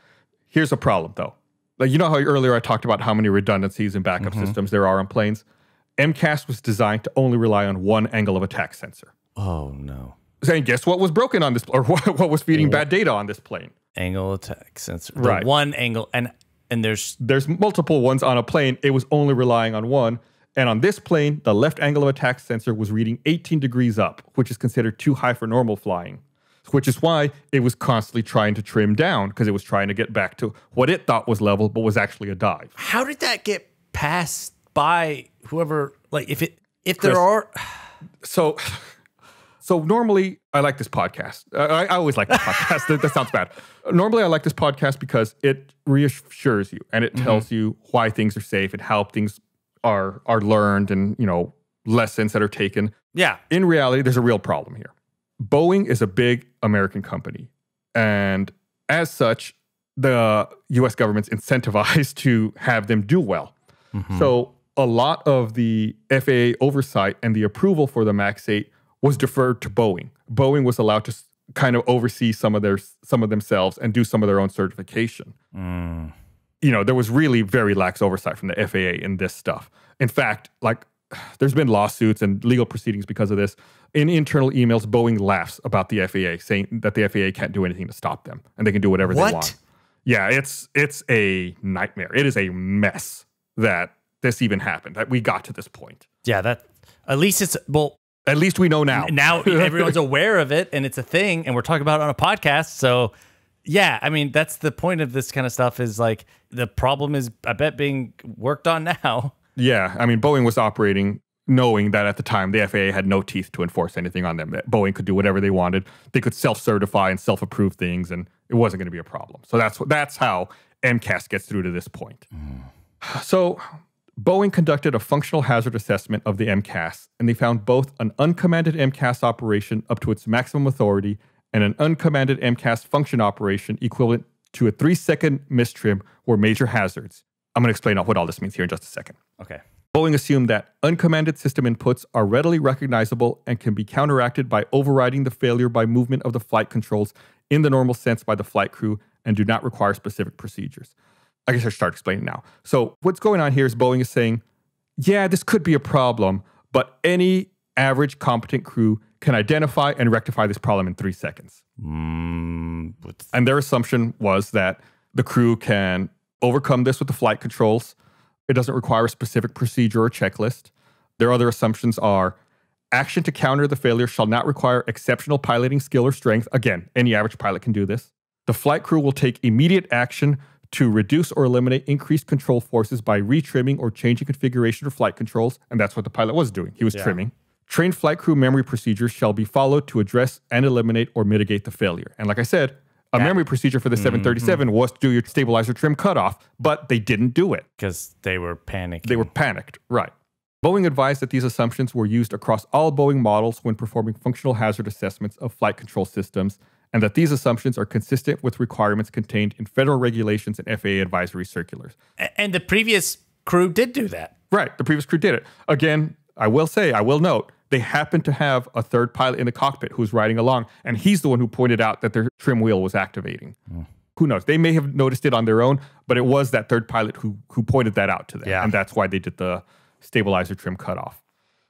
Here's a problem, though. Like, how earlier I talked about how many redundancies and backup systems there are on planes. Mcas was designed to only rely on one angle of attack sensor. Oh no! And guess what was broken on this, or what was feeding bad data on this plane? Angle attack sensor. Right. One angle, and there's multiple ones on a plane. It was only relying on one. And on this plane, the left angle of attack sensor was reading 18 degrees up, which is considered too high for normal flying, which is why it was constantly trying to trim down because it was trying to get back to what it thought was level, but was actually a dive. How did that get passed by whoever? Like, if Chris, there are... So normally, I like this podcast. I always like this podcast. That sounds bad. Normally, I like this podcast because it reassures you and it tells you why things are safe and how things are learned and, lessons that are taken. Yeah. In reality, there's a real problem here. Boeing is a big American company. And as such, the U.S. government's incentivized to have them do well. So a lot of the FAA oversight and the approval for the MAX 8 was deferred to Boeing. Boeing was allowed to kind of oversee some of themselves and do some of their own certification. There was really very lax oversight from the FAA in this stuff. In fact, there's been lawsuits and legal proceedings because of this. In internal emails, Boeing laughs about the FAA, saying that the FAA can't do anything to stop them and they can do whatever they want. Yeah, it's a nightmare. It is a mess that this even happened, that we got to this point. Yeah, at least it's, well, at least we know now. Now everyone's aware of it and it's a thing and we're talking about it on a podcast. So yeah, I mean, that's the point of this kind of stuff is like the problem is, I bet, being worked on now. Yeah, I mean, Boeing was operating knowing that at the time the FAA had no teeth to enforce anything on them. That Boeing could do whatever they wanted. They could self-certify and self-approve things and It wasn't going to be a problem. So that's how Mcas gets through to this point. So Boeing conducted a functional hazard assessment of the Mcas, and they found both an uncommanded Mcas operation up to its maximum authority and an uncommanded Mcas function operation equivalent to a 3-second mistrim were major hazards. I'm going to explain what all this means here in just a second. Okay. Boeing assumed that uncommanded system inputs are readily recognizable and can be counteracted by overriding the failure by movement of the flight controls in the normal sense by the flight crew and do not require specific procedures. I guess I should start explaining now. So what's going on here is Boeing is saying, yeah, this could be a problem, but any average competent crew can identify and rectify this problem in 3 seconds. And their assumption was that the crew can overcome this with the flight controls. It doesn't require a specific procedure or checklist. Their other assumptions are action to counter the failure shall not require exceptional piloting skill or strength. Again, any average pilot can do this. The flight crew will take immediate action to reduce or eliminate increased control forces by retrimming or changing configuration of flight controls. And that's what the pilot was doing. He was trimming. Trained flight crew memory procedures shall be followed to address and eliminate or mitigate the failure. And like I said, a memory procedure for the 737 was to do your stabilizer trim cutoff, but they didn't do it. Because they were panicking. They were panicked, right. Boeing advised that these assumptions were used across all Boeing models when performing functional hazard assessments of flight control systems, and that these assumptions are consistent with requirements contained in federal regulations and FAA advisory circulars. And the previous crew did do that. Right, the previous crew did it. Again, I will note, they happened to have a third pilot in the cockpit who was riding along, and he's the one who pointed out that their trim wheel was activating. Who knows? They may have noticed it on their own, but it was that third pilot who pointed that out to them, and that's why they did the stabilizer trim cutoff.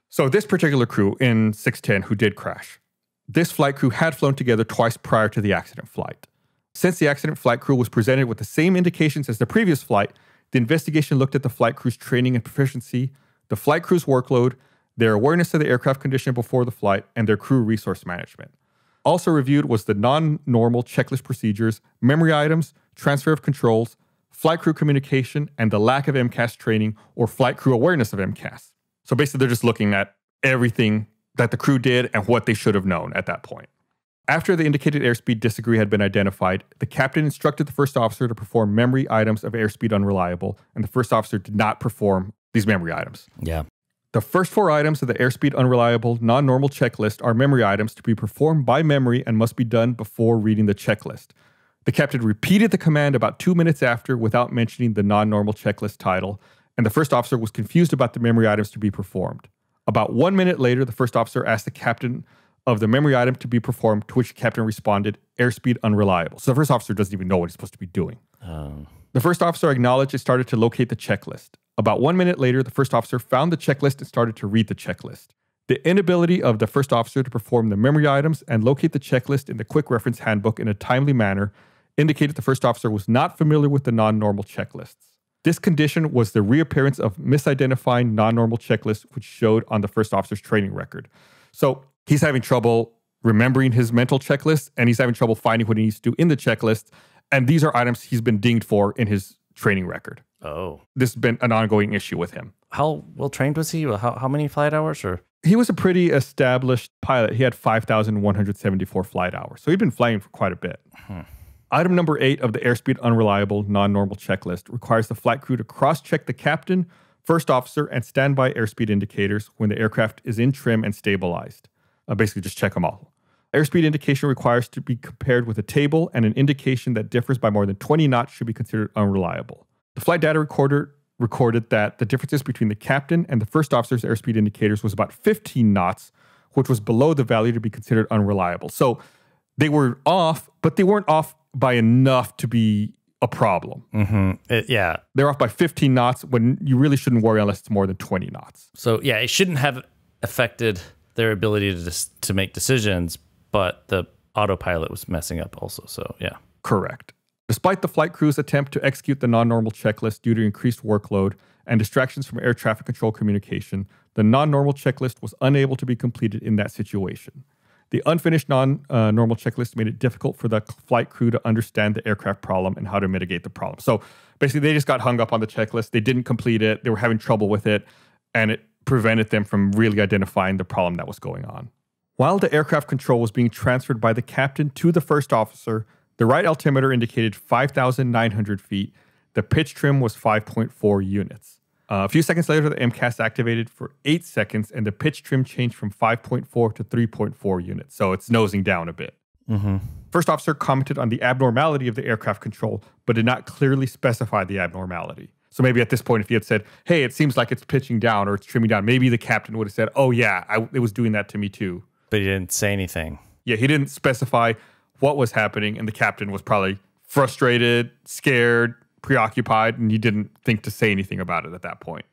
So this particular crew in 610 who did crash, this flight crew had flown together twice prior to the accident flight. Since the accident flight crew was presented with the same indications as the previous flight, the investigation looked at the flight crew's training and proficiency, the flight crew's workload, their awareness of the aircraft condition before the flight, and their crew resource management. Also reviewed was the non-normal checklist procedures, memory items, transfer of controls, flight crew communication, and the lack of Mcas training or flight crew awareness of Mcas. So basically, they're just looking at everything that the crew did and what they should have known at that point. After the indicated airspeed disagree had been identified, the captain instructed the first officer to perform memory items of airspeed unreliable, and the first officer did not perform these memory items. Yeah. The first 4 items of the airspeed unreliable non-normal checklist are memory items to be performed by memory and must be done before reading the checklist. The captain repeated the command about 2 minutes after without mentioning the non-normal checklist title, and the first officer was confused about the memory items to be performed. About 1 minute later, the first officer asked the captain of the memory item to be performed, to which the captain responded, airspeed unreliable. So the first officer doesn't even know what he's supposed to be doing. The first officer acknowledged and started to locate the checklist. About 1 minute later, the first officer found the checklist and started to read the checklist. The inability of the first officer to perform the memory items and locate the checklist in the quick reference handbook in a timely manner indicated the first officer was not familiar with the non-normal checklists. This condition was the reappearance of misidentifying non-normal checklists, which showed on the first officer's training record. So he's having trouble remembering his mental checklist, and he's having trouble finding what he needs to do in the checklist. And these are items he's been dinged for in his training record. Oh. This has been an ongoing issue with him. How well trained was he? How many flight hours? Or he was a pretty established pilot. He had 5,174 flight hours. So he'd been flying for quite a bit. Item number 8 of the airspeed unreliable non-normal checklist requires the flight crew to cross-check the captain, first officer, and standby airspeed indicators when the aircraft is in trim and stabilized. Basically, just check them all. Airspeed indication requires to be compared with a table, and an indication that differs by more than 20 knots should be considered unreliable. The flight data recorder recorded that the differences between the captain and the first officer's airspeed indicators was about 15 knots, which was below the value to be considered unreliable. So they were off, but they weren't off by enough to be a problem. Yeah. They're off by 15 knots when you really shouldn't worry unless it's more than 20 knots. So yeah, it shouldn't have affected their ability to make decisions, but the autopilot was messing up also. So yeah. Correct. Despite the flight crew's attempt to execute the non-normal checklist due to increased workload and distractions from air traffic control communication, the non-normal checklist was unable to be completed in that situation. The unfinished non-normal checklist made it difficult for the flight crew to understand the aircraft problem and how to mitigate the problem. So basically, they just got hung up on the checklist. They didn't complete it. They were having trouble with it, and it prevented them from really identifying the problem that was going on. While the aircraft control was being transferred by the captain to the first officer, The right altimeter indicated 5,900 feet. The pitch trim was 5.4 units. A few seconds later, the Mcas activated for 8 seconds, and the pitch trim changed from 5.4 to 3.4 units. So it's nosing down a bit. First officer commented on the abnormality of the aircraft control, but did not clearly specify the abnormality. So maybe at this point, if he had said, hey, it seems like it's pitching down or it's trimming down, maybe the captain would have said, oh, yeah, it was doing that to me too. But he didn't say anything. Yeah, he didn't specify what was happening, and the captain was probably frustrated, scared, preoccupied, and he didn't think to say anything about it at that point.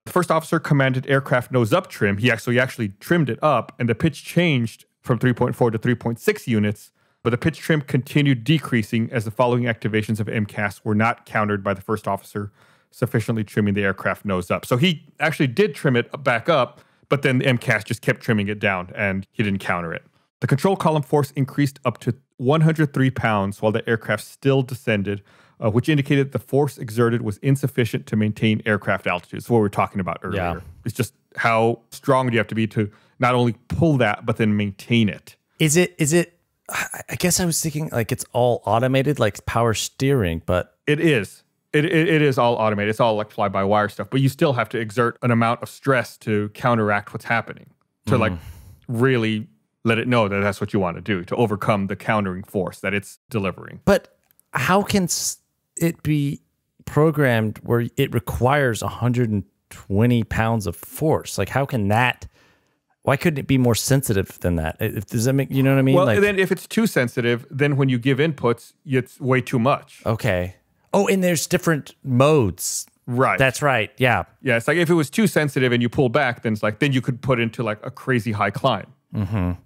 The first officer commanded aircraft nose up trim. He actually trimmed it up, and the pitch changed from 3.4 to 3.6 units, but the pitch trim continued decreasing as the following activations of Mcas were not countered by the first officer sufficiently trimming the aircraft nose up. So he actually did trim it back up, but then the Mcas just kept trimming it down, and he didn't counter it. The control column force increased up to 103 pounds while the aircraft still descended, which indicated the force exerted was insufficient to maintain aircraft altitude. It's what we were talking about earlier. Yeah. It's just how strong do you have to be to not only pull that, but then maintain it. Is it, I guess I was thinking like it's all automated, like power steering, but. It is. It is all automated. It's all like fly-by-wire stuff, but you still have to exert an amount of stress to counteract what's happening, to like really let it know that that's what you want to do, to overcome the countering force that it's delivering. But how can it be programmed where it requires 120 pounds of force? Like, how can that? Why couldn't it be more sensitive than that? Does that make, you know what I mean? Well, like, then if it's too sensitive, then when you give inputs, it's way too much. Okay. Oh, and there's different modes. Right. That's right. Yeah. Yeah. It's like if it was too sensitive and you pull back, then it's like, then you could put into like a crazy high climb.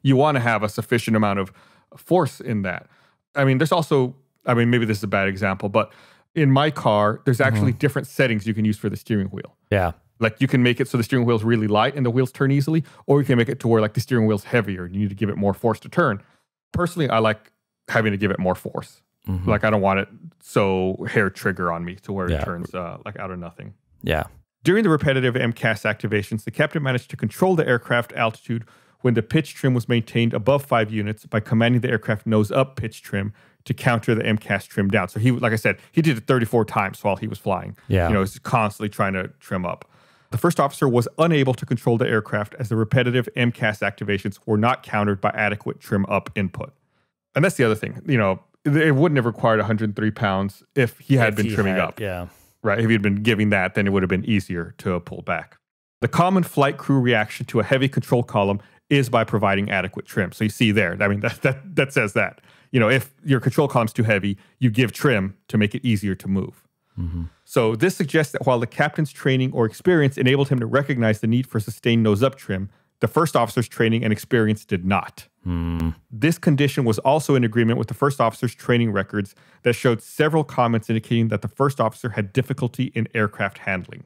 You want to have a sufficient amount of force in that. I mean, there's also, I mean, maybe this is a bad example, but in my car, there's actually different settings you can use for the steering wheel. Yeah. Like you can make it so the steering wheel's really light and the wheels turn easily, or you can make it to where like the steering wheel's heavier and you need to give it more force to turn. Personally, I like having to give it more force. Like I don't want it so hair trigger on me to where it turns like out of nothing. Yeah. During the repetitive Mcas activations, the captain managed to control the aircraft altitude when the pitch trim was maintained above 5 units by commanding the aircraft nose up pitch trim to counter the Mcas trim down. So he, like I said, he did it 34 times while he was flying. Yeah. You know, he's constantly trying to trim up. The first officer was unable to control the aircraft as the repetitive Mcas activations were not countered by adequate trim up input. And that's the other thing. You know, it wouldn't have required 103 pounds if he had been trimming up. Yeah. Right. If he'd been giving that, then it would have been easier to pull back. The common flight crew reaction to a heavy control column is by providing adequate trim. So you see there, I mean, that says that. You know, if your control column's too heavy, you give trim to make it easier to move. So this suggests that while the captain's training or experience enabled him to recognize the need for sustained nose-up trim, the first officer's training and experience did not. This condition was also in agreement with the first officer's training records that showed several comments indicating that the first officer had difficulty in aircraft handling.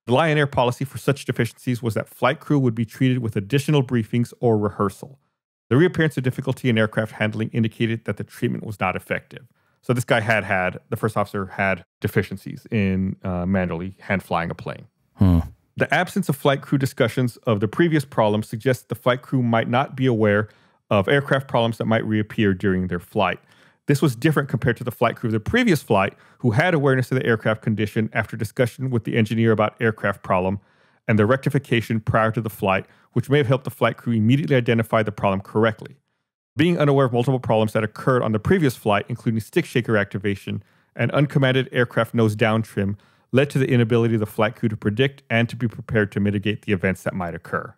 The Lion Air policy for such deficiencies was that flight crew would be treated with additional briefings or rehearsal. The reappearance of difficulty in aircraft handling indicated that the treatment was not effective. So this guy the first officer had deficiencies in manually hand flying a plane. The absence of flight crew discussions of the previous problems suggests the flight crew might not be aware of aircraft problems that might reappear during their flight. This was different compared to the flight crew of the previous flight, who had awareness of the aircraft condition after discussion with the engineer about aircraft problem and the rectification prior to the flight, which may have helped the flight crew immediately identify the problem correctly. Being unaware of multiple problems that occurred on the previous flight, including stick shaker activation and uncommanded aircraft nose down trim, led to the inability of the flight crew to predict and to be prepared to mitigate the events that might occur.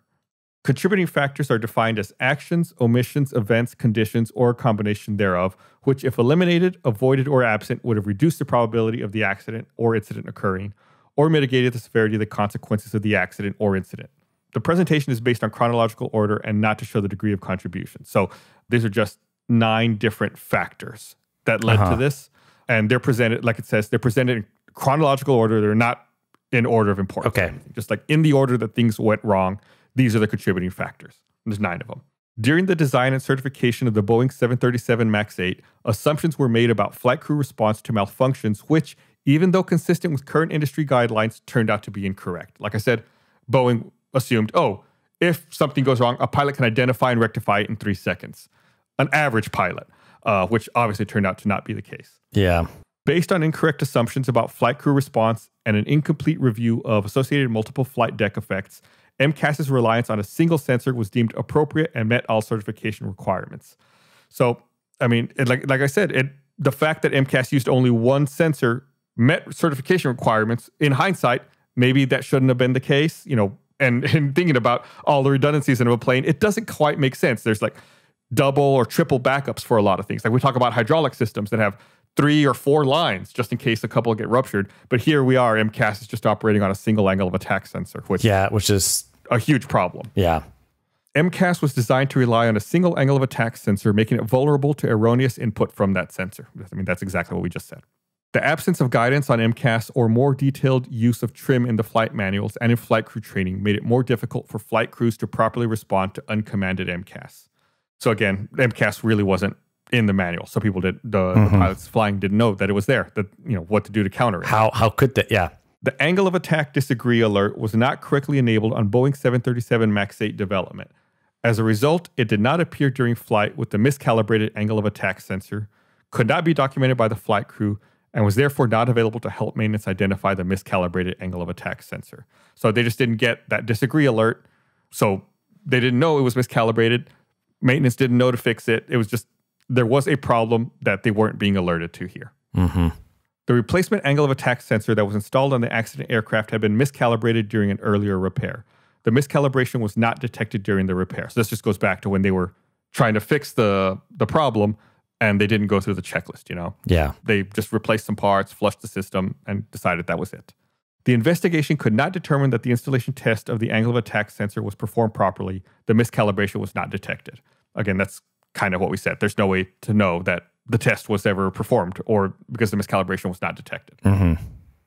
Contributing factors are defined as actions, omissions, events, conditions, or a combination thereof, which, if eliminated, avoided, or absent, would have reduced the probability of the accident or incident occurring, or mitigated the severity of the consequences of the accident or incident. The presentation is based on chronological order and not to show the degree of contribution. So these are just 9 different factors that led to this. And they're presented, like it says, they're presented in chronological order. They're not in order of importance. Okay. Just like in the order that things went wrong, these are the contributing factors. There's 9 of them. During the design and certification of the Boeing 737 MAX 8, assumptions were made about flight crew response to malfunctions, which, even though consistent with current industry guidelines, turned out to be incorrect. Like I said, Boeing assumed, if something goes wrong, a pilot can identify and rectify it in 3 seconds. An average pilot. which obviously turned out to not be the case. Yeah. Based on incorrect assumptions about flight crew response and an incomplete review of associated multiple flight deck effects, Mcas's reliance on a single sensor was deemed appropriate and met all certification requirements. So, I mean, like I said, the fact that Mcas used only one sensor met certification requirements. In hindsight, maybe that shouldn't have been the case, and thinking about all the redundancies in a plane, it doesn't quite make sense. There's like double or triple backups for a lot of things. Like we talk about hydraulic systems that have 3 or 4 lines just in case a couple get ruptured. But here we are, Mcas is just operating on a single angle of attack sensor, which is a huge problem. Yeah. Mcas was designed to rely on a single angle of attack sensor, making it vulnerable to erroneous input from that sensor. I mean, that's exactly what we just said. The absence of guidance on Mcas or more detailed use of trim in the flight manuals and in flight crew training made it more difficult for flight crews to properly respond to uncommanded Mcas. So again, Mcas really wasn't in the manual. So people the pilots flying didn't know that it was there, what to do to counter it. How could that? Yeah. The angle of attack disagree alert was not correctly enabled on Boeing 737 MAX 8 development. As a result, it did not appear during flight with the miscalibrated angle of attack sensor, could not be documented by the flight crew, and was therefore not available to help maintenance identify the miscalibrated angle of attack sensor. So they just didn't get that disagree alert. So they didn't know it was miscalibrated. Maintenance didn't know to fix it. It was just, there was a problem that they weren't being alerted to here. Mm-hmm. The replacement angle of attack sensor that was installed on the accident aircraft had been miscalibrated during an earlier repair. The miscalibration was not detected during the repair. So this just goes back to when they were trying to fix the problem and they didn't go through the checklist, Yeah. They just replaced some parts, flushed the system, and decided that was it. The investigation could not determine that the installation test of the angle of attack sensor was performed properly. The miscalibration was not detected. Again, that's kind of what we said. There's no way to know that the test was ever performed or because the miscalibration was not detected. Mm-hmm.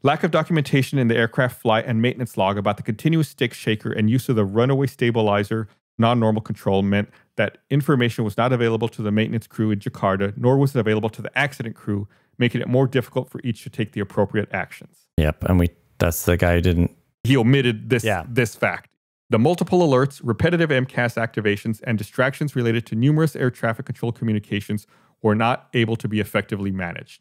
Lack of documentation in the aircraft flight and maintenance log about the continuous stick shaker and use of the runaway stabilizer non-normal control meant that information was not available to the maintenance crew in Jakarta, nor was it available to the accident crew, making it more difficult for each to take the appropriate actions. Yep, and that's the guy who didn't... He omitted this fact. The multiple alerts, repetitive Mcas activations, and distractions related to numerous air traffic control communications were not able to be effectively managed.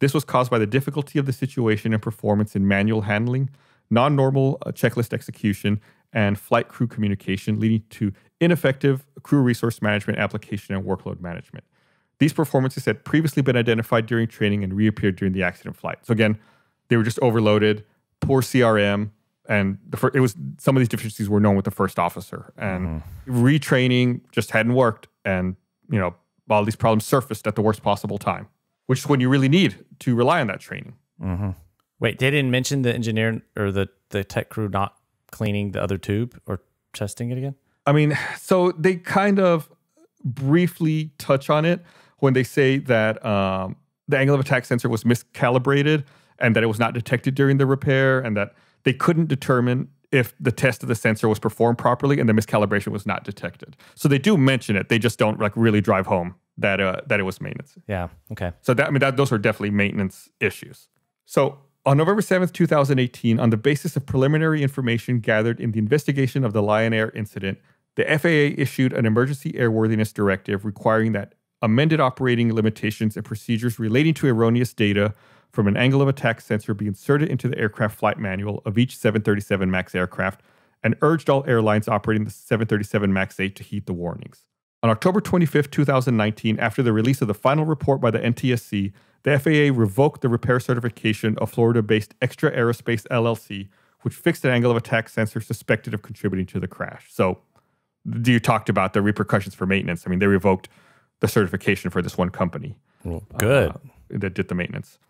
This was caused by the difficulty of the situation and performance in manual handling, non-normal checklist execution, and flight crew communication, leading to ineffective crew resource management application and workload management. These performances had previously been identified during training and reappeared during the accident flight. So again, they were just overloaded, poor CRM, and some of these deficiencies were known with the first officer. And retraining just hadn't worked, and all these problems surfaced at the worst possible time, which is when you really need to rely on that training. Mm-hmm. Wait, they didn't mention the engineer or the tech crew not cleaning the other tube or testing it again? I mean, so they kind of briefly touch on it when they say that the angle of attack sensor was miscalibrated and that it was not detected during the repair and that they couldn't determine if the test of the sensor was performed properly and the miscalibration was not detected. So they do mention it. They just don't really drive home that it was maintenance. Yeah. Okay. So those are definitely maintenance issues. So on November 7th, 2018, on the basis of preliminary information gathered in the investigation of the Lion Air incident, the FAA issued an emergency airworthiness directive requiring that amended operating limitations and procedures relating to erroneous data from an angle of attack sensor be inserted into the aircraft flight manual of each 737 MAX aircraft and urged all airlines operating the 737 MAX 8 to heed the warnings. On October 25th, 2019, after the release of the final report by the NTSC, the FAA revoked the repair certification of Florida-based Extra Aerospace LLC, which fixed an angle of attack sensor suspected of contributing to the crash. So you talked about the repercussions for maintenance. I mean, they revoked the certification for this one company. Well, good. That did the maintenance.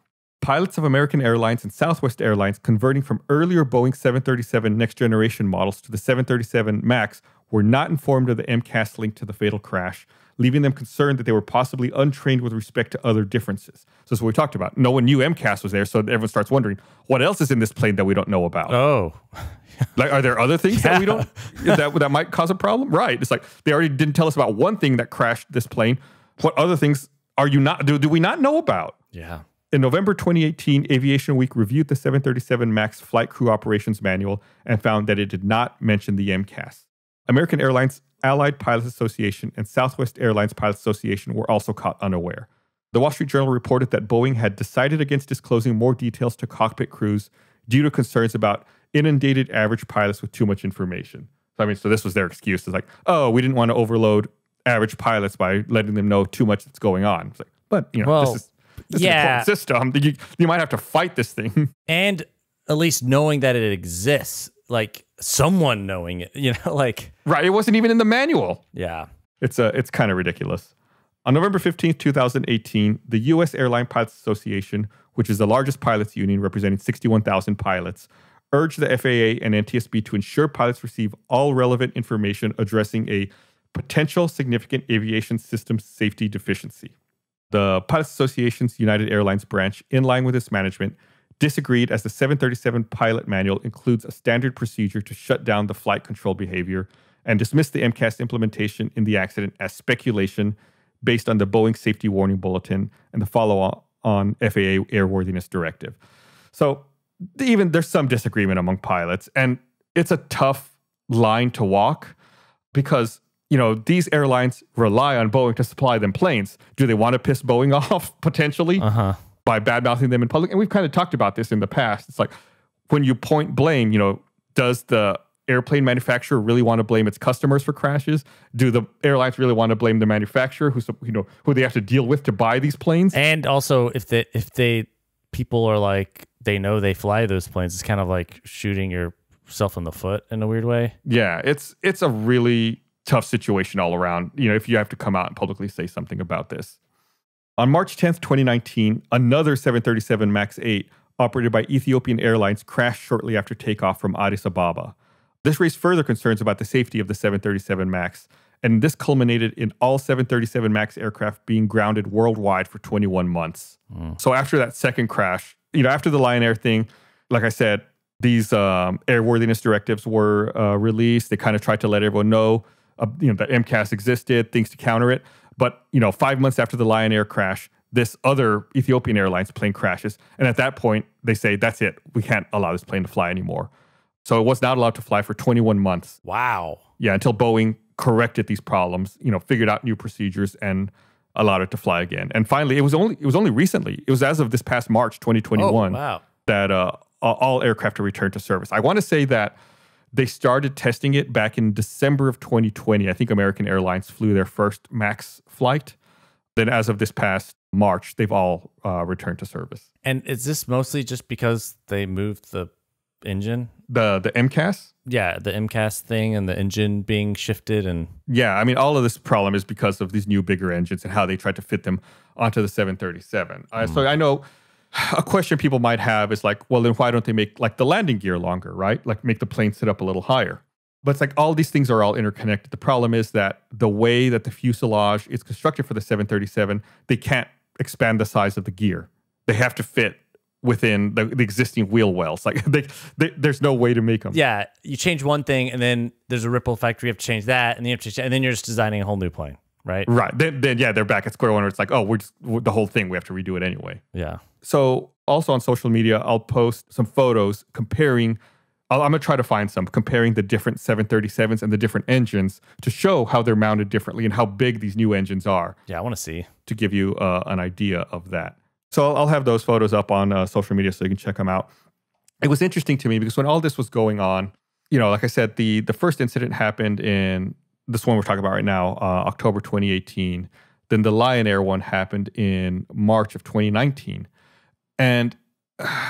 Pilots of American Airlines and Southwest Airlines converting from earlier Boeing 737 next generation models to the 737 MAX were not informed of the Mcas link to the fatal crash, leaving them concerned that they were possibly untrained with respect to other differences. So that's what we talked about. No one knew Mcas was there, so everyone starts wondering, what else is in this plane that we don't know about? Oh. Like, are there other things that we don't that might cause a problem? Right. It's like they already didn't tell us about one thing that crashed this plane. What other things do we not know about? Yeah. In November 2018, Aviation Week reviewed the 737 MAX Flight Crew Operations Manual and found that it did not mention the Mcas. American Airlines Allied Pilots Association and Southwest Airlines Pilots Association were also caught unaware. The Wall Street Journal reported that Boeing had decided against disclosing more details to cockpit crews due to concerns about inundated average pilots with too much information. So this was their excuse. It's like, oh, we didn't want to overload average pilots by letting them know too much that's going on. It's like, but this is an important system. You might have to fight this thing. And at least knowing that it exists, like someone knowing it, Right. It wasn't even in the manual. Yeah. It's kind of ridiculous. On November 15th, 2018, the U.S. Airline Pilots Association, which is the largest pilots union representing 61,000 pilots, urged the FAA and NTSB to ensure pilots receive all relevant information addressing a potential significant aviation system safety deficiency. The Pilots Association's United Airlines branch, in line with its management, disagreed as the 737 pilot manual includes a standard procedure to shut down the flight control behavior and dismissed the Mcas implementation in the accident as speculation based on the Boeing Safety Warning Bulletin and the follow-on FAA Airworthiness Directive. So there's some disagreement among pilots, and it's a tough line to walk because, these airlines rely on Boeing to supply them planes. Do they want to piss Boeing off potentially by bad-mouthing them in public? And we've kind of talked about this in the past. It's like when you point blame, does the airplane manufacturer really want to blame its customers for crashes? Do the airlines really want to blame the manufacturer who they have to deal with to buy these planes? And also if people are like, they know they fly those planes, it's kind of like shooting yourself in the foot in a weird way. Yeah, it's a really tough situation all around, if you have to come out and publicly say something about this. On March 10th, 2019, another 737 MAX 8 operated by Ethiopian Airlines crashed shortly after takeoff from Addis Ababa. This raised further concerns about the safety of the 737 MAX, and this culminated in all 737 MAX aircraft being grounded worldwide for 21 months. So after that second crash, after the Lion Air thing, like I said, these airworthiness directives were released. They kind of tried to let everyone know, that Mcas existed, things to counter it. But, 5 months after the Lion Air crash, this other Ethiopian Airlines plane crashes. And at that point, they say, that's it. We can't allow this plane to fly anymore. So it was not allowed to fly for 21 months. Wow. Yeah, until Boeing corrected these problems, figured out new procedures and allowed it to fly again. And finally, it was only recently. It was as of this past March 2021 that all aircraft are returned to service. I want to say that they started testing it back in December of 2020. I think American Airlines flew their first MAX flight. Then as of this past March, they've all returned to service. And is this mostly just because they moved the engine? The Mcas? Yeah, the Mcas thing and the engine being shifted. And yeah, all of this problem is because of these new bigger engines and how they tried to fit them onto the 737. So I know a question people might have is like, well, then why don't they make like the landing gear longer, right? Like make the plane sit up a little higher. But it's like all these things are all interconnected. The problem is that the way that the fuselage is constructed for the 737, they can't expand the size of the gear. They have to fit within the existing wheel wells. Like there's no way to make them. Yeah, you change one thing and then there's a ripple effect where you have to change that and then and then you're just designing a whole new plane, right? Right. Then yeah, they're back at square one where it's like, oh, the whole thing, we have to redo it anyway. Yeah. So also on social media, I'll post some photos comparing. I'm going to try to find some comparing the different 737s and the different engines to show how they're mounted differently and how big these new engines are. Yeah, I want to see. To give you an idea of that. So I'll have those photos up on social media so you can check them out. It was interesting to me because when all this was going on, like I said, the first incident happened in this one we're talking about right now, October 2018. Then the Lion Air one happened in March of 2019. And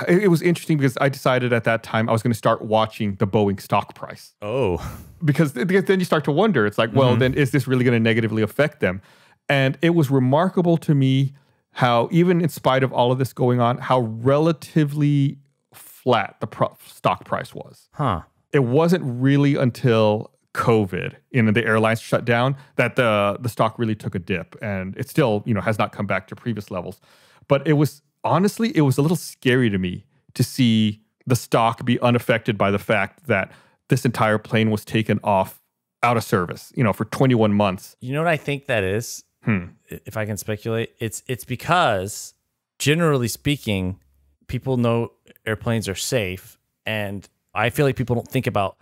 it was interesting because I decided at that time I was going to start watching the Boeing stock price. Oh. Because then you start to wonder. It's like, well, then is this really going to negatively affect them? And it was remarkable to me how, even in spite of all of this going on, how relatively flat the stock price was. Huh. It wasn't really until COVID, the airlines shut down, that the stock really took a dip. And it still, has not come back to previous levels. But it was, honestly, it was a little scary to me to see the stock be unaffected by the fact that this entire plane was taken off out of service, for 21 months. You know what I think that is? If I can speculate, it's because, generally speaking, people know airplanes are safe, and I feel like people don't think about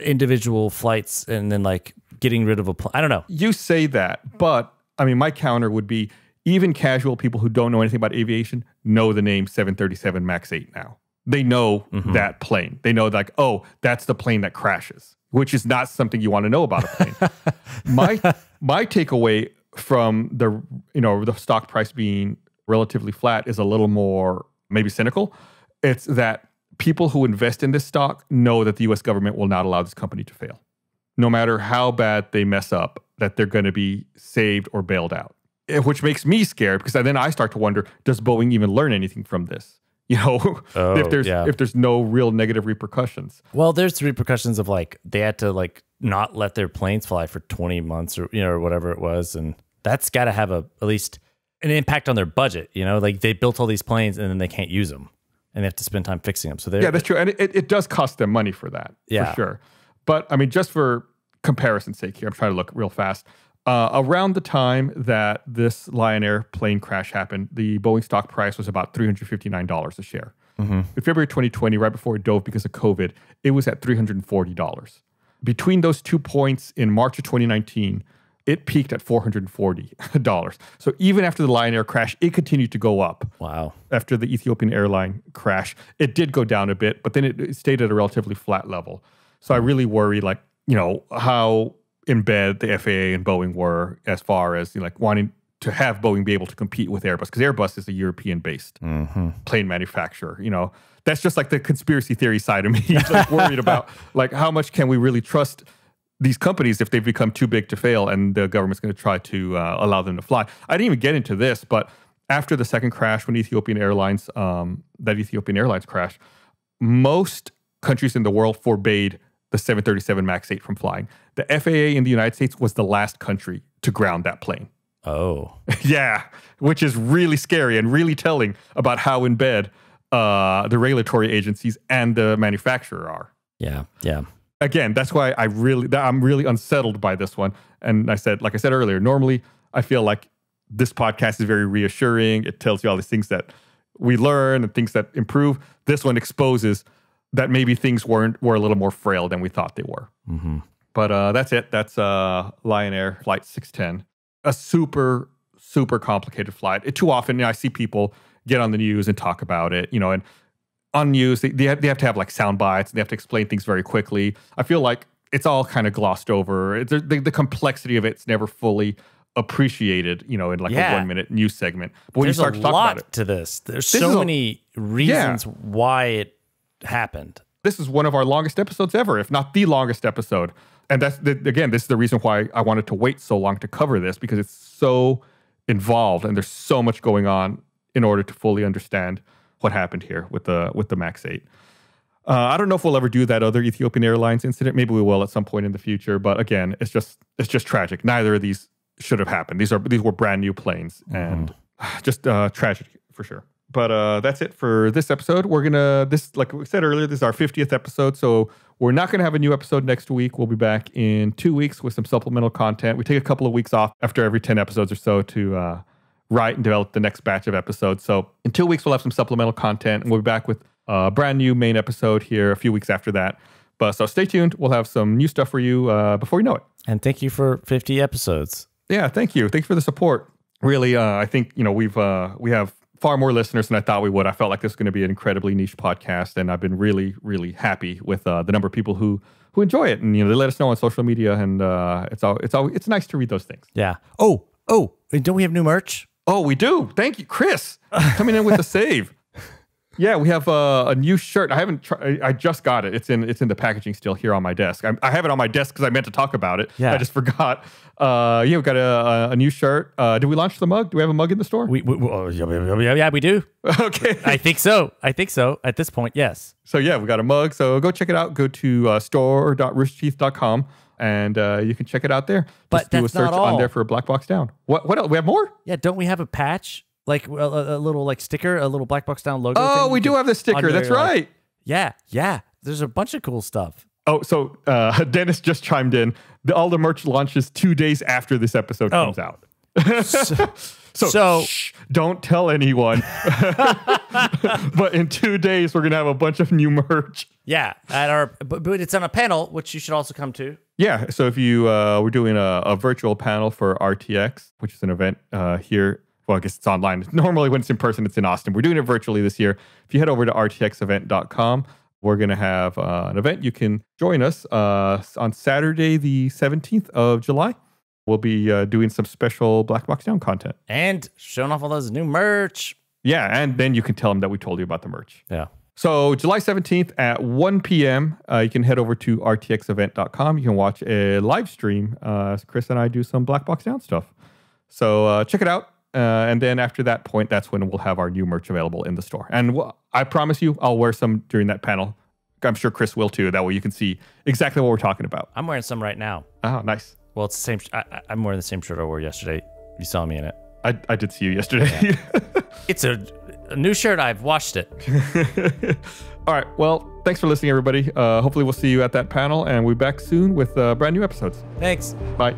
individual flights and then like getting rid of a plane. I don't know. You say that, but I mean, my counter would be even casual people who don't know anything about aviation know the name 737 MAX 8 now. They know that plane. They know like, oh, that's the plane that crashes, which is not something you want to know about a plane. my takeaway from the stock price being relatively flat is a little more maybe cynical. It's that people who invest in this stock know that the U.S. government will not allow this company to fail. No matter how bad they mess up, that they're going to be saved or bailed out. Which makes me scared because then I start to wonder, does Boeing even learn anything from this? If there's no real negative repercussions. Well, there's repercussions of like they had to like not let their planes fly for 20 months or whatever it was, and that's got to have at least an impact on their budget. Like they built all these planes and then they can't use them, and they have to spend time fixing them. So that's true, and it does cost them money for that. For sure. But I mean, just for comparison's sake here, I'm trying to look real fast. Around the time that this Lion Air plane crash happened, the Boeing stock price was about $359 a share. In February 2020, right before it dove because of COVID, it was at $340. Between those 2 points in March of 2019, it peaked at $440. So even after the Lion Air crash, it continued to go up. Wow. After the Ethiopian airline crash, it did go down a bit, but then it stayed at a relatively flat level. So I really worry, how in bed the FAA and Boeing were as far as wanting to have Boeing be able to compete with Airbus, because Airbus is a European-based plane manufacturer. That's just like the conspiracy theory side of me, worried about how much can we really trust these companies if they've become too big to fail and the government's going to try to allow them to fly. I didn't even get into this, but after the second crash, when Ethiopian Airlines crash, most countries in the world forbade the 737 MAX 8 from flying. The FAA in the United States was the last country to ground that plane. Oh. Yeah, which is really scary and really telling about how in bed the regulatory agencies and the manufacturer are. Yeah. Again, that's why I'm really unsettled by this one. And like I said earlier, normally I feel like this podcast is very reassuring. It tells you all these things that we learn and things that improve. This one exposes that maybe things were a little more frail than we thought they were. But that's it. That's Lion Air Flight 610. A super, super complicated flight. Too often, I see people get on the news and talk about it, and on news, they have to have sound bites, and they have to explain things very quickly. I feel like it's all kind of glossed over. The complexity of it's never fully appreciated, in a 1 minute news segment. But when you start to talk about it, to this, there's so many reasons why it happened. This is one of our longest episodes ever, if not the longest episode. And this is the reason why I wanted to wait so long to cover this, because it's so involved and there's so much going on in order to fully understand what happened here with the MAX 8. I don't know if we'll ever do that other Ethiopian Airlines incident. Maybe we will at some point in the future. But again, it's just tragic. Neither of these should have happened. These were brand new planes, and just tragedy for sure. But that's it for this episode. Like we said earlier, this is our 50th episode, so we're not going to have a new episode next week. We'll be back in 2 weeks with some supplemental content. We take a couple of weeks off after every 10 episodes or so to write and develop the next batch of episodes. So in 2 weeks, we'll have some supplemental content, and we'll be back with a brand new main episode here a few weeks after that. But so stay tuned. We'll have some new stuff for you before you know it. And thank you for 50 episodes. Yeah, thank you. Thanks for the support. Really, I think we have far more listeners than I thought we would. I felt like this was going to be an incredibly niche podcast, and I've been really, really happy with the number of people who enjoy it. And they let us know on social media, and it's nice to read those things. Yeah. Oh, don't we have new merch? Oh, we do. Thank you, Chris, coming in with a save. Yeah, we have a new shirt. I just got it. It's in the packaging still here on my desk. I have it on my desk because I meant to talk about it. Yeah. I just forgot. We've got a new shirt. Did we launch the mug? Do we have a mug in the store? Yeah, we do. Okay. I think so. At this point, yes. So yeah, we got a mug. So go check it out. Go to store.roosterteeth.com and you can check it out there. But just do a search on there for a Black Box Down. What else? We have more? Yeah, don't we have a patch? Like a little sticker, a little Black Box Down logo. Oh, we do have the sticker. That's right. Yeah. There's a bunch of cool stuff. Oh, so Dennis just chimed in. All the merch launches 2 days after this episode comes out. So shh, don't tell anyone. But in 2 days, we're going to have a bunch of new merch. Yeah, but it's on a panel, which you should also come to. Yeah, so if you we're doing a virtual panel for RTX, which is an event here. Well, I guess it's online. Normally when it's in person, it's in Austin. We're doing it virtually this year. If you head over to rtxevent.com, we're going to have an event. You can join us on Saturday, the 17th of July. We'll be doing some special Black Box Down content. And showing off all those new merch. Yeah, and then you can tell them that we told you about the merch. Yeah. So July 17th at 1 p.m., you can head over to rtxevent.com. You can watch a live stream as Chris and I do some Black Box Down stuff. So check it out. And then after that point, that's when we'll have our new merch available in the store. And I promise you, I'll wear some during that panel. I'm sure Chris will too. That way you can see exactly what we're talking about. I'm wearing some right now. Oh, nice. Well, it's the same. I'm wearing the same shirt I wore yesterday. You saw me in it. I did see you yesterday. Yeah. It's a new shirt. I've washed it. All right. Well, thanks for listening, everybody. Hopefully we'll see you at that panel, and we'll be back soon with brand new episodes. Thanks. Bye.